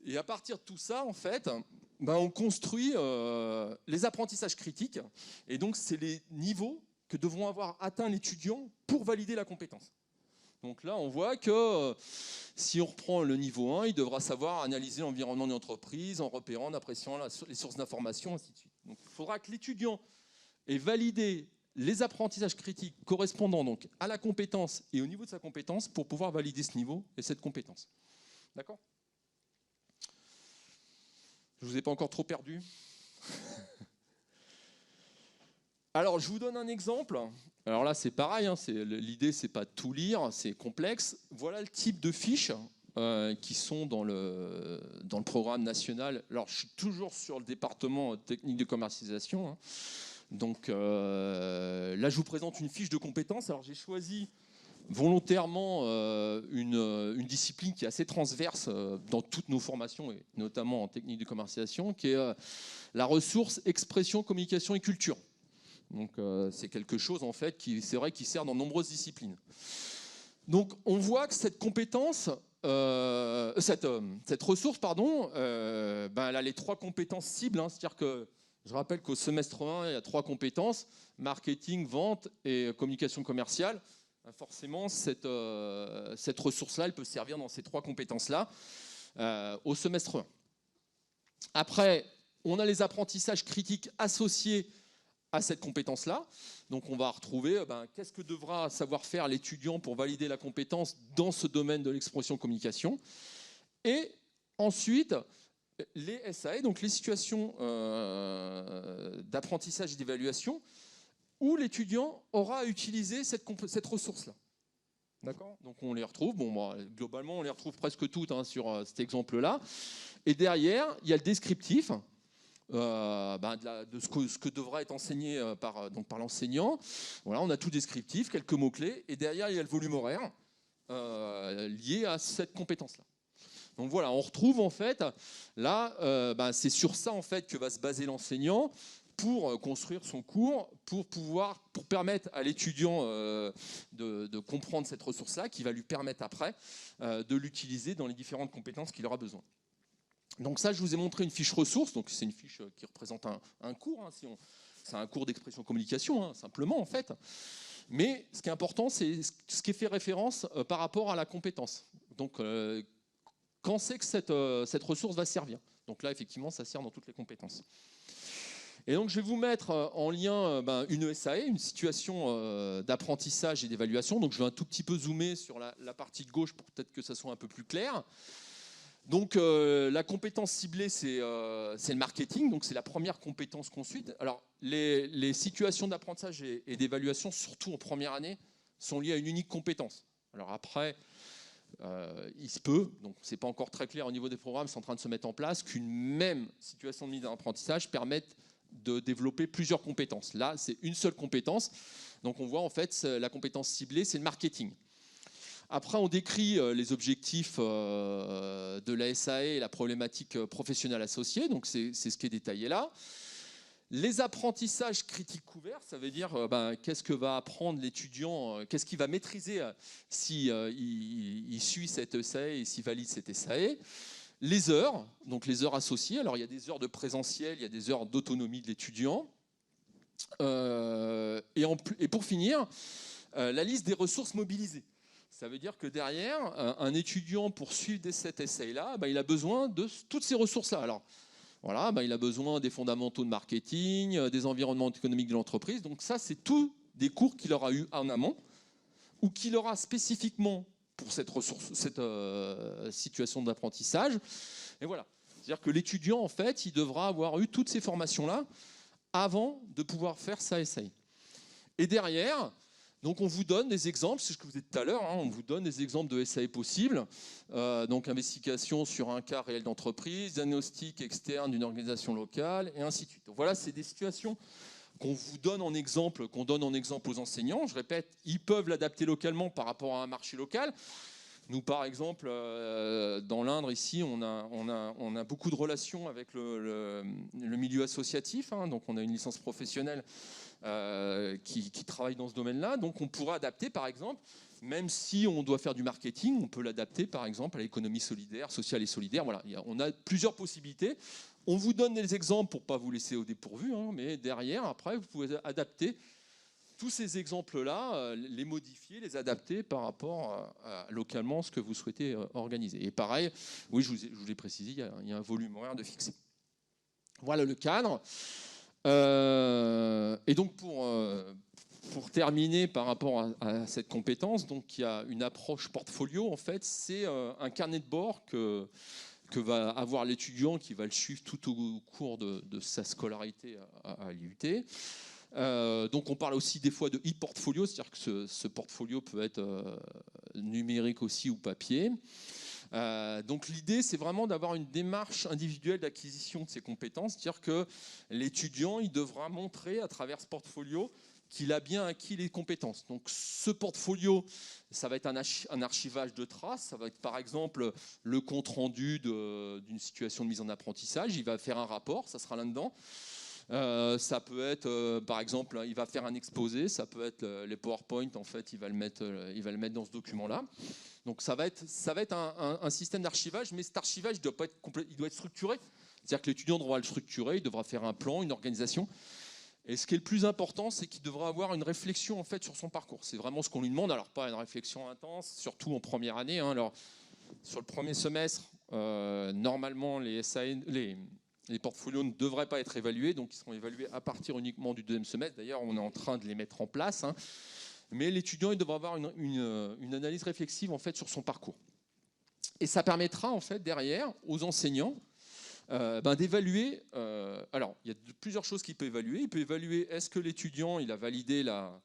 Et à partir de tout ça, en fait, on construit les apprentissages critiques. Et donc, c'est les niveaux que devront avoir atteint l'étudiant pour valider la compétence. Donc là, on voit que si on reprend le niveau 1, il devra savoir analyser l'environnement d'une entreprise en repérant, en appréciant les sources d'information, ainsi de suite. Donc, il faudra que l'étudiant ait validé les apprentissages critiques correspondant donc à la compétence et au niveau de sa compétence pour pouvoir valider ce niveau et cette compétence. D'accord ? Je ne vous ai pas encore trop perdu. Alors, je vous donne un exemple. Alors là, c'est pareil. L'idée, c'est pas de tout lire, c'est complexe. Voilà le type de fiches qui sont dans le programme national. Alors, je suis toujours sur le département technique de commercialisation. Donc là, je vous présente une fiche de compétences. Alors, j'ai choisi volontairement une discipline qui est assez transverse dans toutes nos formations, et notamment en technique de commercialisation, qui est la ressource expression, communication et culture. Donc c'est quelque chose en fait c'est vrai qui sert dans de nombreuses disciplines. Donc on voit que cette compétence, cette ressource, elle a les 3 compétences cibles. C'est-à-dire que je rappelle qu'au semestre 1, il y a 3 compétences, marketing, vente et communication commerciale. Forcément, cette ressource-là, elle peut servir dans ces 3 compétences-là au semestre 1. Après, on a les apprentissages critiques associés à cette compétence-là. Donc, on va retrouver qu'est-ce que devra savoir faire l'étudiant pour valider la compétence dans ce domaine de l'expression communication. Et ensuite, les SAE, donc les situations d'apprentissage et d'évaluation, où l'étudiant aura utilisé cette ressource-là. D'accord ? Donc on les retrouve, globalement on les retrouve presque toutes sur cet exemple-là. Et derrière, il y a le descriptif de ce que devra être enseigné par l'enseignant. Voilà, on a tout descriptif, quelques mots-clés. Et derrière, il y a le volume horaire lié à cette compétence-là. Donc voilà, on retrouve en fait, là, c'est sur ça en fait que va se baser l'enseignant pour construire son cours, pour permettre à l'étudiant de comprendre cette ressource-là, qui va lui permettre après de l'utiliser dans les différentes compétences qu'il aura besoin. Donc ça, je vous ai montré une fiche ressource, donc c'est une fiche qui représente un cours, hein, c'est un cours d'expression communication, hein, simplement en fait. Mais ce qui est important, c'est ce qui fait référence par rapport à la compétence. Donc quand c'est que cette ressource va servir. Donc là, effectivement, ça sert dans toutes les compétences. Et donc, je vais vous mettre en lien une SAE, une situation d'apprentissage et d'évaluation. Donc, je vais un tout petit peu zoomer sur la partie de gauche pour peut-être que ça soit un peu plus clair. Donc, la compétence ciblée, c'est le marketing. Donc, c'est la première compétence qu'on suit. Alors, les situations d'apprentissage et d'évaluation, surtout en première année, sont liées à une unique compétence. Alors après, il se peut, donc c'est pas encore très clair au niveau des programmes, c'est en train de se mettre en place, qu'une même situation de mise en apprentissage permette de développer plusieurs compétences. Là, c'est une seule compétence. Donc on voit en fait la compétence ciblée, c'est le marketing. Après, on décrit les objectifs de la SAE et la problématique professionnelle associée. Donc c'est ce qui est détaillé là. Les apprentissages critiques couverts, ça veut dire qu'est-ce que va apprendre l'étudiant, qu'est-ce qu'il va maîtriser si il suit cette SAE et s'il valide cette SAE. Les heures, donc les heures associées. Alors il y a des heures de présentiel, il y a des heures d'autonomie de l'étudiant. Et pour finir, la liste des ressources mobilisées. Ça veut dire que derrière, un étudiant pour suivre cette SAE-là, il a besoin de toutes ces ressources-là. Alors, voilà, il a besoin des fondamentaux de marketing, des environnements économiques de l'entreprise. Donc ça, c'est tous des cours qu'il aura eu en amont ou qu'il aura spécifiquement pour cette situation d'apprentissage. Et voilà. C'est-à-dire que l'étudiant, en fait, il devra avoir eu toutes ces formations-là avant de pouvoir faire sa SAE. Et derrière, donc on vous donne des exemples, c'est ce que vous dites tout à l'heure, hein, on vous donne des exemples de SAE possibles, donc investigation sur un cas réel d'entreprise, diagnostic externe d'une organisation locale, et ainsi de suite. Donc voilà, c'est des situations qu'on vous donne en exemple, qu'on donne en exemple aux enseignants. Je répète, ils peuvent l'adapter localement par rapport à un marché local. Nous, par exemple, dans l'Indre, ici, on a beaucoup de relations avec le milieu associatif, hein, donc on a une licence professionnelle qui travaille dans ce domaine-là. Donc on pourra adapter, par exemple, même si on doit faire du marketing, on peut l'adapter, par exemple, à l'économie solidaire, sociale et solidaire. Voilà, on a plusieurs possibilités. On vous donne des exemples pour ne pas vous laisser au dépourvu, hein, mais derrière, après, vous pouvez adapter tous ces exemples-là, les modifier, les adapter par rapport à localement ce que vous souhaitez organiser. Et pareil, oui, je vous l'ai précisé, il y a un volume horaire de fixé. Voilà le cadre. Et donc pour terminer par rapport à cette compétence, donc il y a une approche portfolio. En fait, c'est un carnet de bord que va avoir l'étudiant qui va le suivre tout au cours de sa scolarité à l'IUT. Donc on parle aussi des fois de e-portfolio, c'est-à-dire que ce portfolio peut être numérique aussi ou papier. Donc l'idée, c'est vraiment d'avoir une démarche individuelle d'acquisition de ces compétences, c'est-à-dire que l'étudiant, il devra montrer à travers ce portfolio qu'il a bien acquis les compétences. Donc ce portfolio, ça va être un archivage de traces, ça va être par exemple le compte-rendu d'une situation de mise en apprentissage, il va faire un rapport, ça sera là-dedans. Ça peut être, par exemple, il va faire un exposé, ça peut être les PowerPoint, en fait, il va le mettre dans ce document-là. Donc ça va être un système d'archivage, mais cet archivage, il doit être structuré. C'est-à-dire que l'étudiant devra le structurer, il devra faire un plan, une organisation. Et ce qui est le plus important, c'est qu'il devra avoir une réflexion en fait sur son parcours. C'est vraiment ce qu'on lui demande. Alors pas une réflexion intense, surtout en première année, hein. Alors sur le premier semestre, normalement les portfolios ne devraient pas être évalués, donc ils seront évalués à partir uniquement du deuxième semestre. D'ailleurs, on est en train de les mettre en place, hein. Mais l'étudiant, il devra avoir une analyse réflexive en fait sur son parcours. Et ça permettra en fait derrière aux enseignants d'évaluer. Alors, il y a plusieurs choses qu'il peut évaluer. Il peut évaluer est-ce que l'étudiant il a validé la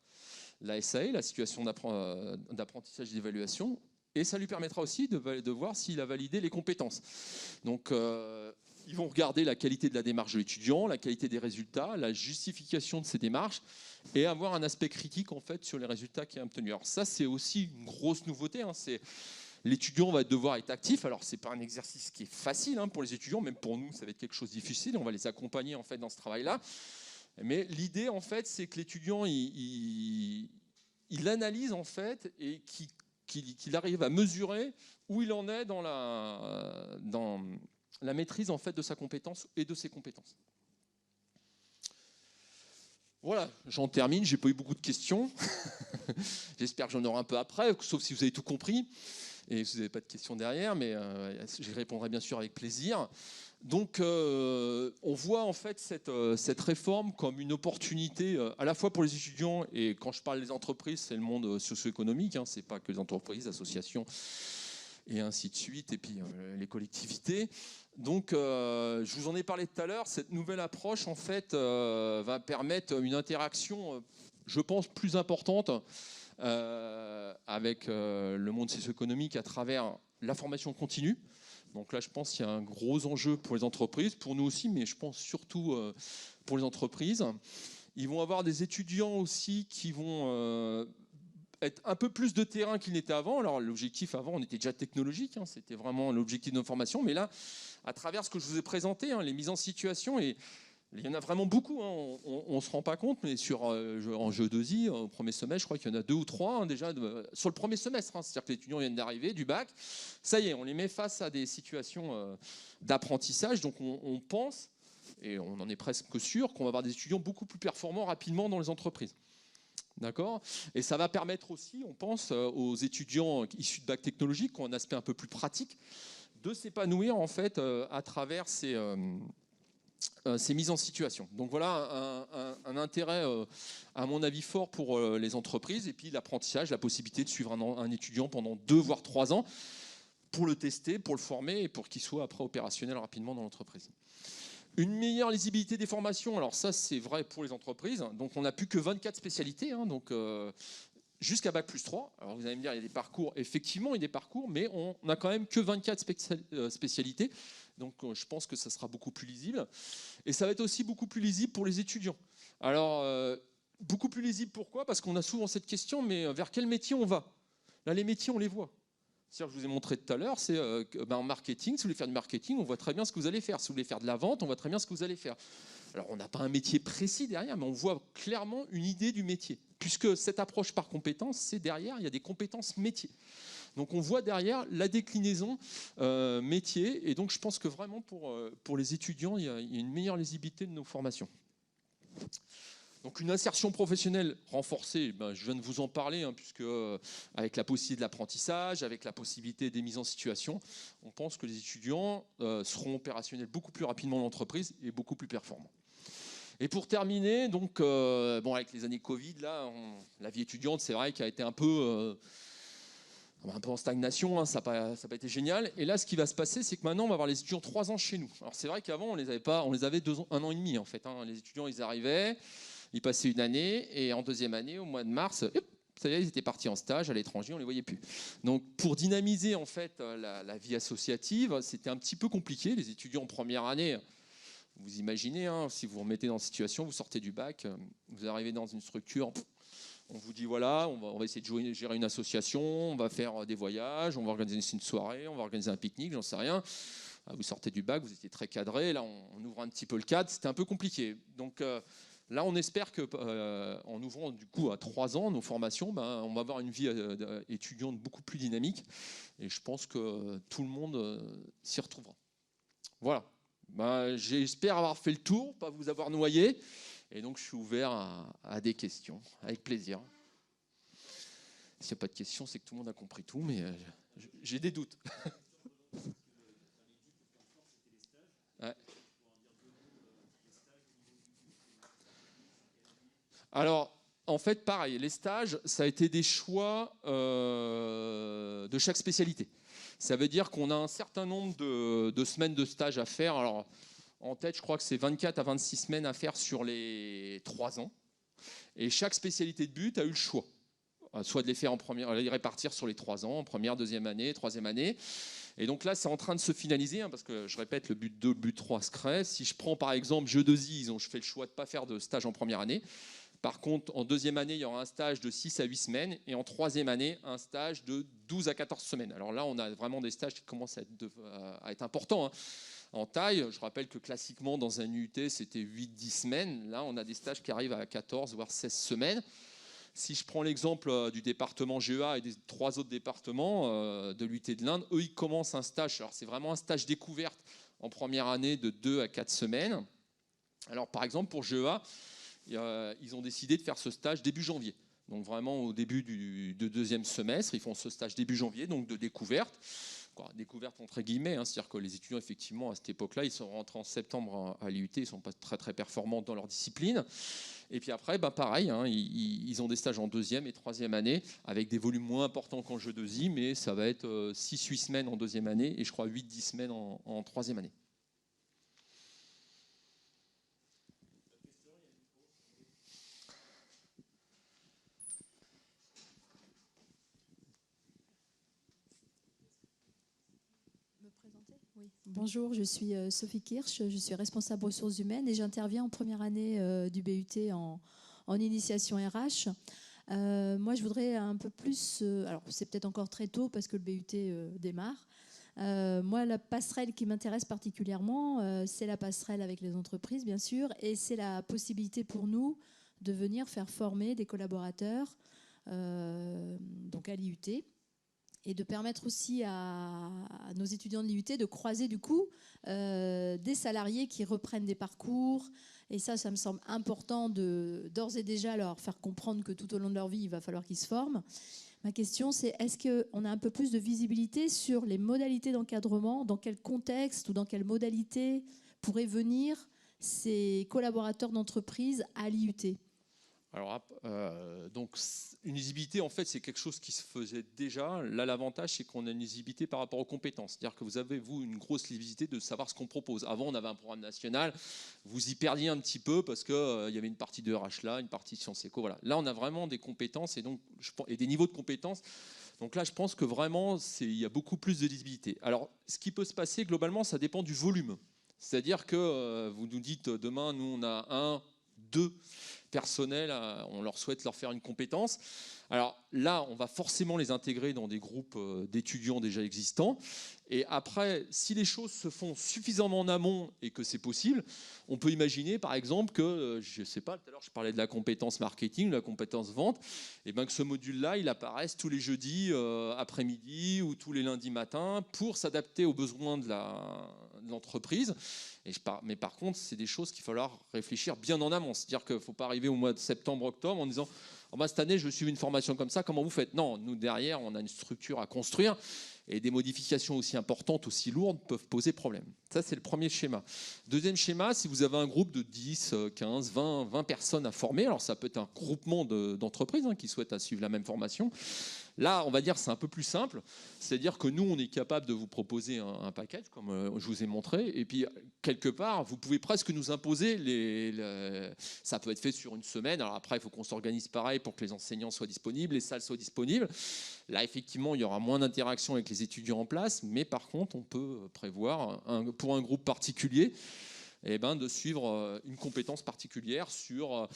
SAE, la situation d'apprentissage et d'évaluation, et ça lui permettra aussi de voir s'il a validé les compétences. Donc, ils vont regarder la qualité de la démarche de l'étudiant, la qualité des résultats, la justification de ces démarches, et avoir un aspect critique en fait sur les résultats qu'il a obtenus. Alors ça, c'est aussi une grosse nouveauté, hein. L'étudiant va devoir être actif. Alors, ce n'est pas un exercice qui est facile pour les étudiants, même pour nous, ça va être quelque chose de difficile. On va les accompagner en fait, dans ce travail-là. Mais l'idée, en fait, c'est que l'étudiant, il analyse en fait, et qu'il arrive à mesurer où il en est dans la maîtrise en fait, de sa compétence et de ses compétences. Voilà, j'en termine, j'ai pas eu beaucoup de questions. J'espère que j'en aurai un peu après, sauf si vous avez tout compris et si vous n'avez pas de questions derrière, mais j'y répondrai bien sûr avec plaisir. Donc on voit en fait cette réforme comme une opportunité à la fois pour les étudiants, et quand je parle des entreprises, c'est le monde socio-économique, c'est pas que les entreprises, associations et ainsi de suite, et puis les collectivités. Donc, je vous en ai parlé tout à l'heure, cette nouvelle approche, en fait, va permettre une interaction, je pense, plus importante avec le monde socio-économique à travers la formation continue. Donc là, je pense qu'il y a un gros enjeu pour les entreprises, pour nous aussi, mais je pense surtout pour les entreprises. Ils vont avoir des étudiants aussi qui vont être un peu plus de terrain qu'il n'était avant. Alors l'objectif avant, on était déjà technologique, c'était vraiment l'objectif de nos formations, mais là, à travers ce que je vous ai présenté, les mises en situation, et il y en a vraiment beaucoup, on ne se rend pas compte, mais en Jeux2i, au premier semestre, je crois qu'il y en a 2 ou 3 déjà sur le premier semestre. C'est-à-dire que les étudiants viennent d'arriver du bac, ça y est, on les met face à des situations d'apprentissage, donc on pense, et on en est presque sûr, qu'on va avoir des étudiants beaucoup plus performants rapidement dans les entreprises. D'accord. Et ça va permettre aussi, on pense, aux étudiants issus de bac technologique, qui ont un aspect un peu plus pratique, de s'épanouir en fait à travers ces mises en situation. Donc voilà un intérêt, à mon avis, fort pour les entreprises. Et puis l'apprentissage, la possibilité de suivre un étudiant pendant 2 voire 3 ans pour le tester, pour le former et pour qu'il soit après opérationnel rapidement dans l'entreprise. Une meilleure lisibilité des formations, alors ça c'est vrai pour les entreprises, donc on n'a plus que 24 spécialités, donc jusqu'à Bac plus 3. Alors vous allez me dire, il y a des parcours, effectivement il y a des parcours, mais on n'a quand même que 24 spécialités, donc je pense que ça sera beaucoup plus lisible. Et ça va être aussi beaucoup plus lisible pour les étudiants. Alors, beaucoup plus lisible pourquoi? Parce qu'on a souvent cette question, mais vers quel métier on va? Là les métiers on les voit. C'est-à-dire que je vous ai montré tout à l'heure, c'est en marketing, si vous voulez faire du marketing, on voit très bien ce que vous allez faire. Si vous voulez faire de la vente, on voit très bien ce que vous allez faire. Alors, on n'a pas un métier précis derrière, mais on voit clairement une idée du métier. Puisque cette approche par compétences, c'est derrière, il y a des compétences métiers. Donc, on voit derrière la déclinaison métier. Et donc, je pense que vraiment, pour les étudiants, il y a une meilleure lisibilité de nos formations. Donc une insertion professionnelle renforcée, je viens de vous en parler, puisque avec la possibilité de l'apprentissage, avec la possibilité des mises en situation, on pense que les étudiants seront opérationnels beaucoup plus rapidement dans l'entreprise et beaucoup plus performants. Et pour terminer, donc, avec les années Covid, là, la vie étudiante, c'est vrai qu'elle a été un peu en stagnation, ça n'a pas été génial. Et là, ce qui va se passer, c'est que maintenant, on va avoir les étudiants 3 ans chez nous. Alors c'est vrai qu'avant, on les avait 1 an et demi en fait. Les étudiants, ils arrivaient. Ils passaient une année, et en deuxième année, au mois de mars, ça y est, ils étaient partis en stage à l'étranger, on ne les voyait plus. Donc pour dynamiser en fait la vie associative, c'était un petit peu compliqué. Les étudiants en première année, vous imaginez, si vous vous remettez dans la situation, vous sortez du bac, vous arrivez dans une structure, on vous dit voilà, on va essayer de gérer une association, on va faire des voyages, on va organiser une soirée, on va organiser un pique-nique, j'en sais rien. Vous sortez du bac, vous étiez très cadré, là on ouvre un petit peu le cadre, c'était un peu compliqué. Donc là, on espère qu'en ouvrant du coup à 3 ans nos formations, on va avoir une vie étudiante beaucoup plus dynamique. Et je pense que tout le monde s'y retrouvera. Voilà. J'espère avoir fait le tour, pas vous avoir noyé. Et donc, je suis ouvert à des questions, avec plaisir. S'il n'y a pas de questions, c'est que tout le monde a compris tout, mais j'ai des doutes. Ouais. Alors, en fait, pareil, les stages, ça a été des choix de chaque spécialité. Ça veut dire qu'on a un certain nombre de semaines de stage à faire. Alors, en tête, je crois que c'est 24 à 26 semaines à faire sur les 3 ans. Et chaque spécialité de but a eu le choix. Soit de les faire les répartir sur les 3 ans, en première, deuxième année, troisième année. Et donc là, c'est en train de se finaliser, parce que je répète, le but 2, le but 3 se crée. Si je prends par exemple Jeux2i, je fais le choix de ne pas faire de stage en première année, Par contre, en deuxième année, il y aura un stage de 6 à 8 semaines et en troisième année, un stage de 12 à 14 semaines. Alors là, on a vraiment des stages qui commencent à être importants, hein. En taille, je rappelle que classiquement, dans un UT, c'était 8-10 semaines. Là, on a des stages qui arrivent à 14, voire 16 semaines. Si je prends l'exemple du département GEA et des 3 autres départements de l'UT de l'Indre, eux, ils commencent un stage. Alors, c'est vraiment un stage découverte en première année de 2 à 4 semaines. Alors, par exemple, pour GEA, ils ont décidé de faire ce stage début janvier. Donc, vraiment au début du deuxième semestre, ils font ce stage début janvier, donc de découverte. Découverte entre guillemets, hein, c'est-à-dire que les étudiants, effectivement, à cette époque-là, ils sont rentrés en septembre à l'IUT, ils ne sont pas très, très performants dans leur discipline. Et puis après, pareil, hein, ils ont des stages en deuxième et troisième année avec des volumes moins importants qu'en jeu de zi, mais ça va être 6-8 semaines en deuxième année et je crois 8-10 semaines en troisième année. Oui. Bonjour, je suis Sophie Kirsch, je suis responsable ressources humaines et j'interviens en première année du BUT en initiation RH. Moi, je voudrais un peu plus, alors c'est peut-être encore très tôt parce que le BUT démarre. Moi, la passerelle qui m'intéresse particulièrement, c'est la passerelle avec les entreprises, bien sûr, et c'est la possibilité pour nous de venir faire former des collaborateurs donc à l'IUT. Et de permettre aussi à nos étudiants de l'IUT de croiser du coup des salariés qui reprennent des parcours. Et ça me semble important d'ores et déjà leur faire comprendre que tout au long de leur vie, il va falloir qu'ils se forment. Ma question, c'est est-ce qu'on a un peu plus de visibilité sur les modalités d'encadrement, dans quel contexte ou dans quelle modalité pourraient venir ces collaborateurs d'entreprise à l'IUT ? Alors, donc, une lisibilité, en fait, c'est quelque chose qui se faisait déjà. Là, l'avantage, c'est qu'on a une lisibilité par rapport aux compétences. C'est-à-dire que vous avez, vous, une grosse lisibilité de savoir ce qu'on propose. Avant, on avait un programme national. Vous y perdiez un petit peu parce qu'il y avait une partie de RH là, une partie de Sciences Éco. Voilà. Là, on a vraiment des compétences et des niveaux de compétences. Donc là, je pense que vraiment, il y a beaucoup plus de lisibilité. Alors, ce qui peut se passer, globalement, ça dépend du volume. C'est-à-dire que vous nous dites, demain, nous, on a 2 personnels, on leur souhaite leur faire une compétence. Alors là, on va forcément les intégrer dans des groupes d'étudiants déjà existants. Et après, si les choses se font suffisamment en amont et que c'est possible, on peut imaginer par exemple que, je ne sais pas, tout à l'heure je parlais de la compétence marketing, de la compétence vente, et bien que ce module-là, il apparaisse tous les jeudis après-midi ou tous les lundis matins pour s'adapter aux besoins de l'entreprise. Mais par contre, c'est des choses qu'il va falloir réfléchir bien en amont. C'est-à-dire qu'il ne faut pas arriver au mois de septembre, octobre en disant oh ben, cette année, je suis une formation comme ça, comment vous faites? Non, nous, derrière, on a une structure à construire et des modifications aussi importantes, aussi lourdes, peuvent poser problème. Ça, c'est le premier schéma. Deuxième schéma, si vous avez un groupe de 10, 15, 20 personnes à former, alors ça peut être un groupement d'entreprises qui souhaitent suivre la même formation. Là, on va dire c'est un peu plus simple, c'est-à-dire que nous, on est capable de vous proposer un package, comme je vous ai montré, et puis quelque part, vous pouvez presque nous imposer, ça peut être fait sur une semaine, alors après, il faut qu'on s'organise pareil pour que les enseignants soient disponibles, les salles soient disponibles. Là, effectivement, il y aura moins d'interaction avec les étudiants en place, mais par contre, on peut prévoir, pour un groupe particulier, de suivre une compétence particulière sur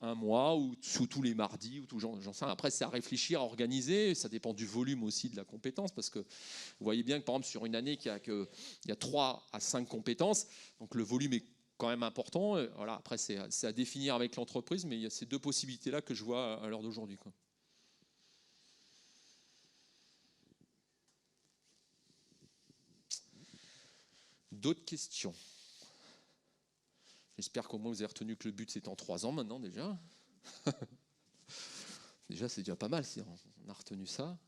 un mois ou sous tous les mardis ou tout j'en sais. Après, c'est à réfléchir, à organiser. Ça dépend du volume aussi de la compétence parce que vous voyez bien que par exemple sur une année il y a 3 à 5 compétences, donc le volume est quand même important. Voilà, après, c'est à définir avec l'entreprise, mais il y a ces 2 possibilités-là que je vois à l'heure d'aujourd'hui, quoi. D'autres questions? J'espère qu'au moins vous avez retenu que le but c'est en 3 ans maintenant déjà. Déjà c'est déjà pas mal si on a retenu ça.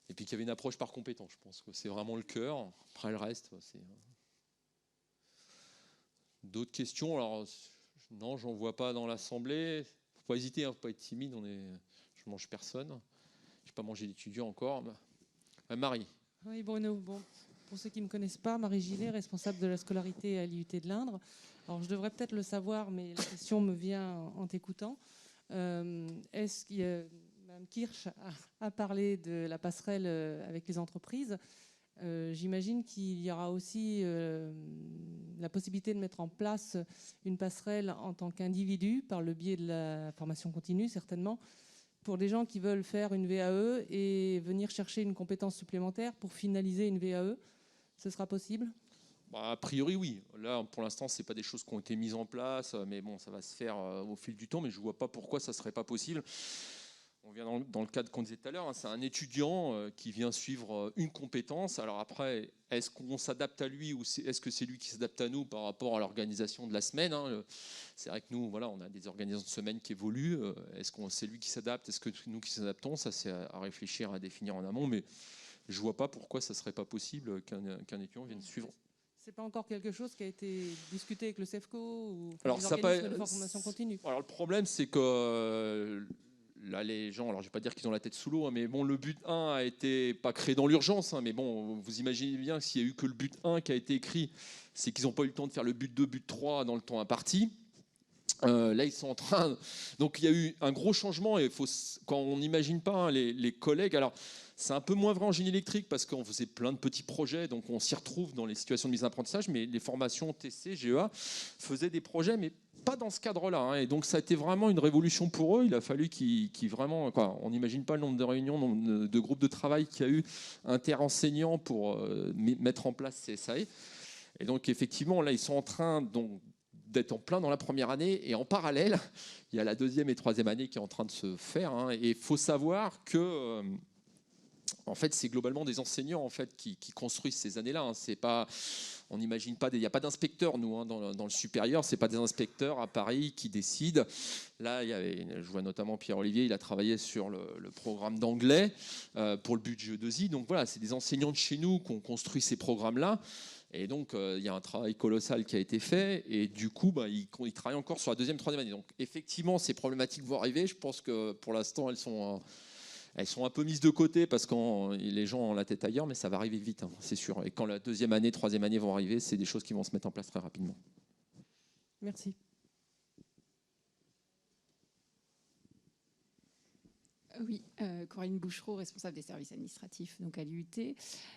Et puis qu'il y avait une approche par compétence, je pense que c'est vraiment le cœur. Après le reste, c'est... D'autres questions? Alors non, j'en vois pas dans l'assemblée. Faut pas hésiter, faut pas être timide. Je mange personne. J'ai pas mangé d'étudiants encore. Marie. Oui, Bruno. Bon, pour ceux qui ne me connaissent pas, Marie Gillet, responsable de la scolarité à l'IUT de l'Indre. Alors, je devrais peut-être le savoir, mais la question me vient en t'écoutant. Est-ce que Mme Kirsch a parlé de la passerelle avec les entreprises? J'imagine qu'il y aura aussi la possibilité de mettre en place une passerelle en tant qu'individu, par le biais de la formation continue certainement, pour des gens qui veulent faire une VAE et venir chercher une compétence supplémentaire pour finaliser une VAE. Ce sera possible ? Bah, a priori, oui. Là, pour l'instant, ce n'est pas des choses qui ont été mises en place, mais bon, ça va se faire au fil du temps, mais je ne vois pas pourquoi ça ne serait pas possible. On vient dans le cadre qu'on disait tout à l'heure, hein, c'est un étudiant qui vient suivre une compétence. Alors après, est-ce qu'on s'adapte à lui ou est-ce que c'est lui qui s'adapte à nous par rapport à l'organisation de la semaine, hein. C'est vrai que nous, voilà, on a des organisations de semaine qui évoluent. Est-ce que c'est lui qui s'adapte? Est-ce que nous qui s'adaptons? Ça, c'est à réfléchir, à définir en amont, mais je ne vois pas pourquoi ça ne serait pas possible qu'un étudiant vienne suivre. C'est pas encore quelque chose qui a été discuté avec le CEFCO ou alors, les organismes de formation continue? Alors le problème, c'est que là, les gens, alors je ne vais pas dire qu'ils ont la tête sous l'eau, hein, mais bon, le but 1 a été pas créé dans l'urgence, hein, mais bon, vous imaginez bien que s'il n'y a eu que le but 1 qui a été écrit, c'est qu'ils n'ont pas eu le temps de faire le but 2, but 3 dans le temps imparti. Là, ils sont en train. Donc, il y a eu un gros changement et quand on n'imagine pas, hein, les collègues. Alors, c'est un peu moins vrai en génie électrique parce qu'on faisait plein de petits projets, donc on s'y retrouve dans les situations de mise en apprentissage. Mais les formations TC, GEA faisaient des projets, mais pas dans ce cadre-là, hein. Et donc, ça a été vraiment une révolution pour eux. Il a fallu qu'ils vraiment. Quoi, on n'imagine pas le nombre de réunions, le nombre de groupes de travail qu'il y a eu interenseignants pour mettre en place ces SAE. Et donc, effectivement, là, ils sont en train d'être en plein dans la première année, et en parallèle, il y a la deuxième et troisième année qui est en train de se faire, hein. Et il faut savoir que, en fait, c'est globalement des enseignants en fait qui construisent ces années-là, hein. C'est pas, on n'imagine pas, il n'y a pas d'inspecteurs nous, hein, dans le supérieur, c'est pas des inspecteurs à Paris qui décident. Là, je vois notamment Pierre-Olivier, il a travaillé sur le programme d'anglais pour le budget 2I. Donc voilà, c'est des enseignants de chez nous qui ont construit ces programmes-là. Et donc, il y a un travail colossal qui a été fait. Et du coup, ils travaillent encore sur la deuxième, troisième année. Donc, effectivement, ces problématiques vont arriver. Je pense que pour l'instant, elles sont un peu mises de côté parce que les gens ont la tête ailleurs, mais ça va arriver vite, hein, c'est sûr. Et quand la deuxième année, troisième année vont arriver, c'est des choses qui vont se mettre en place très rapidement. Merci. Oui, Corinne Bouchereau, responsable des services administratifs donc à l'IUT.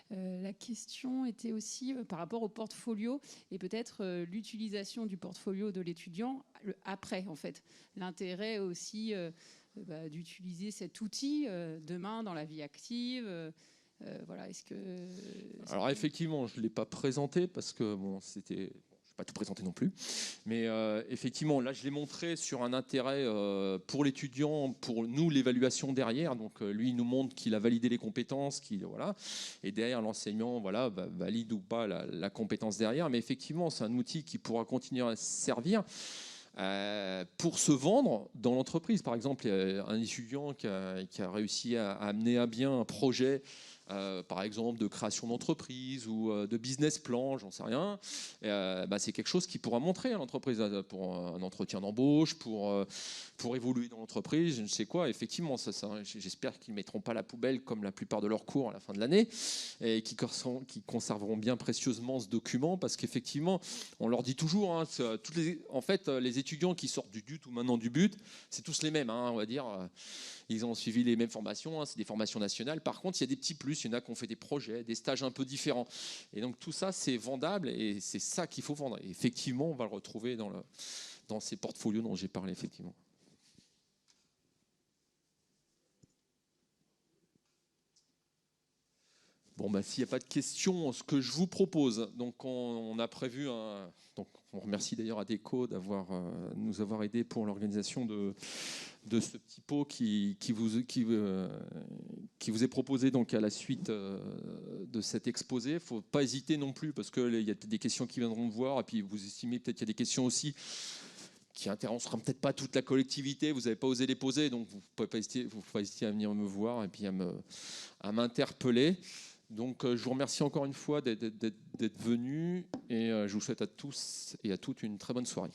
La question était aussi par rapport au portfolio et peut-être l'utilisation du portfolio de l'étudiant après, en fait. L'intérêt aussi d'utiliser cet outil demain dans la vie active. Voilà, est-ce que... Alors effectivement, je ne l'ai pas présenté parce que c'était... pas tout présenté non plus, mais effectivement là je l'ai montré sur un intérêt pour l'étudiant, pour nous l'évaluation derrière. Donc lui il nous montre qu'il a validé les compétences, voilà, et derrière l'enseignant valide ou pas la compétence derrière. Mais effectivement c'est un outil qui pourra continuer à servir pour se vendre dans l'entreprise. Par exemple, un étudiant qui a réussi à amener à bien un projet, par exemple de création d'entreprise ou de business plan, j'en sais rien, c'est quelque chose qui pourra montrer à l'entreprise pour un entretien d'embauche, pour évoluer dans l'entreprise, je ne sais quoi. Effectivement, j'espère qu'ils ne mettront pas la poubelle comme la plupart de leurs cours à la fin de l'année et qu'ils conserveront bien précieusement ce document, parce qu'effectivement, on leur dit toujours, hein, en fait, les étudiants qui sortent du DUT ou maintenant du BUT, c'est tous les mêmes, hein, on va dire. Ils ont suivi les mêmes formations, hein, c'est des formations nationales. Par contre, il y a des petits plus, il y en a qui ont fait des projets, des stages un peu différents. Et donc tout ça, c'est vendable et c'est ça qu'il faut vendre. Et effectivement, on va le retrouver dans ces portfolios dont j'ai parlé, effectivement. Bon, s'il n'y a pas de questions, ce que je vous propose, donc on a prévu donc on remercie d'ailleurs Adéco nous avoir aidés pour l'organisation de ce petit pot qui vous est proposé donc à la suite de cet exposé. Il ne faut pas hésiter non plus, parce qu'il y a peut-être des questions qui viendront de voir, et puis vous estimez peut-être qu'il y a des questions aussi qui intéresseront peut-être pas toute la collectivité, vous n'avez pas osé les poser, donc vous ne pouvez pas hésiter à venir me voir et puis à m'interpeller. Donc je vous remercie encore une fois d'être venus, et je vous souhaite à tous et à toutes une très bonne soirée.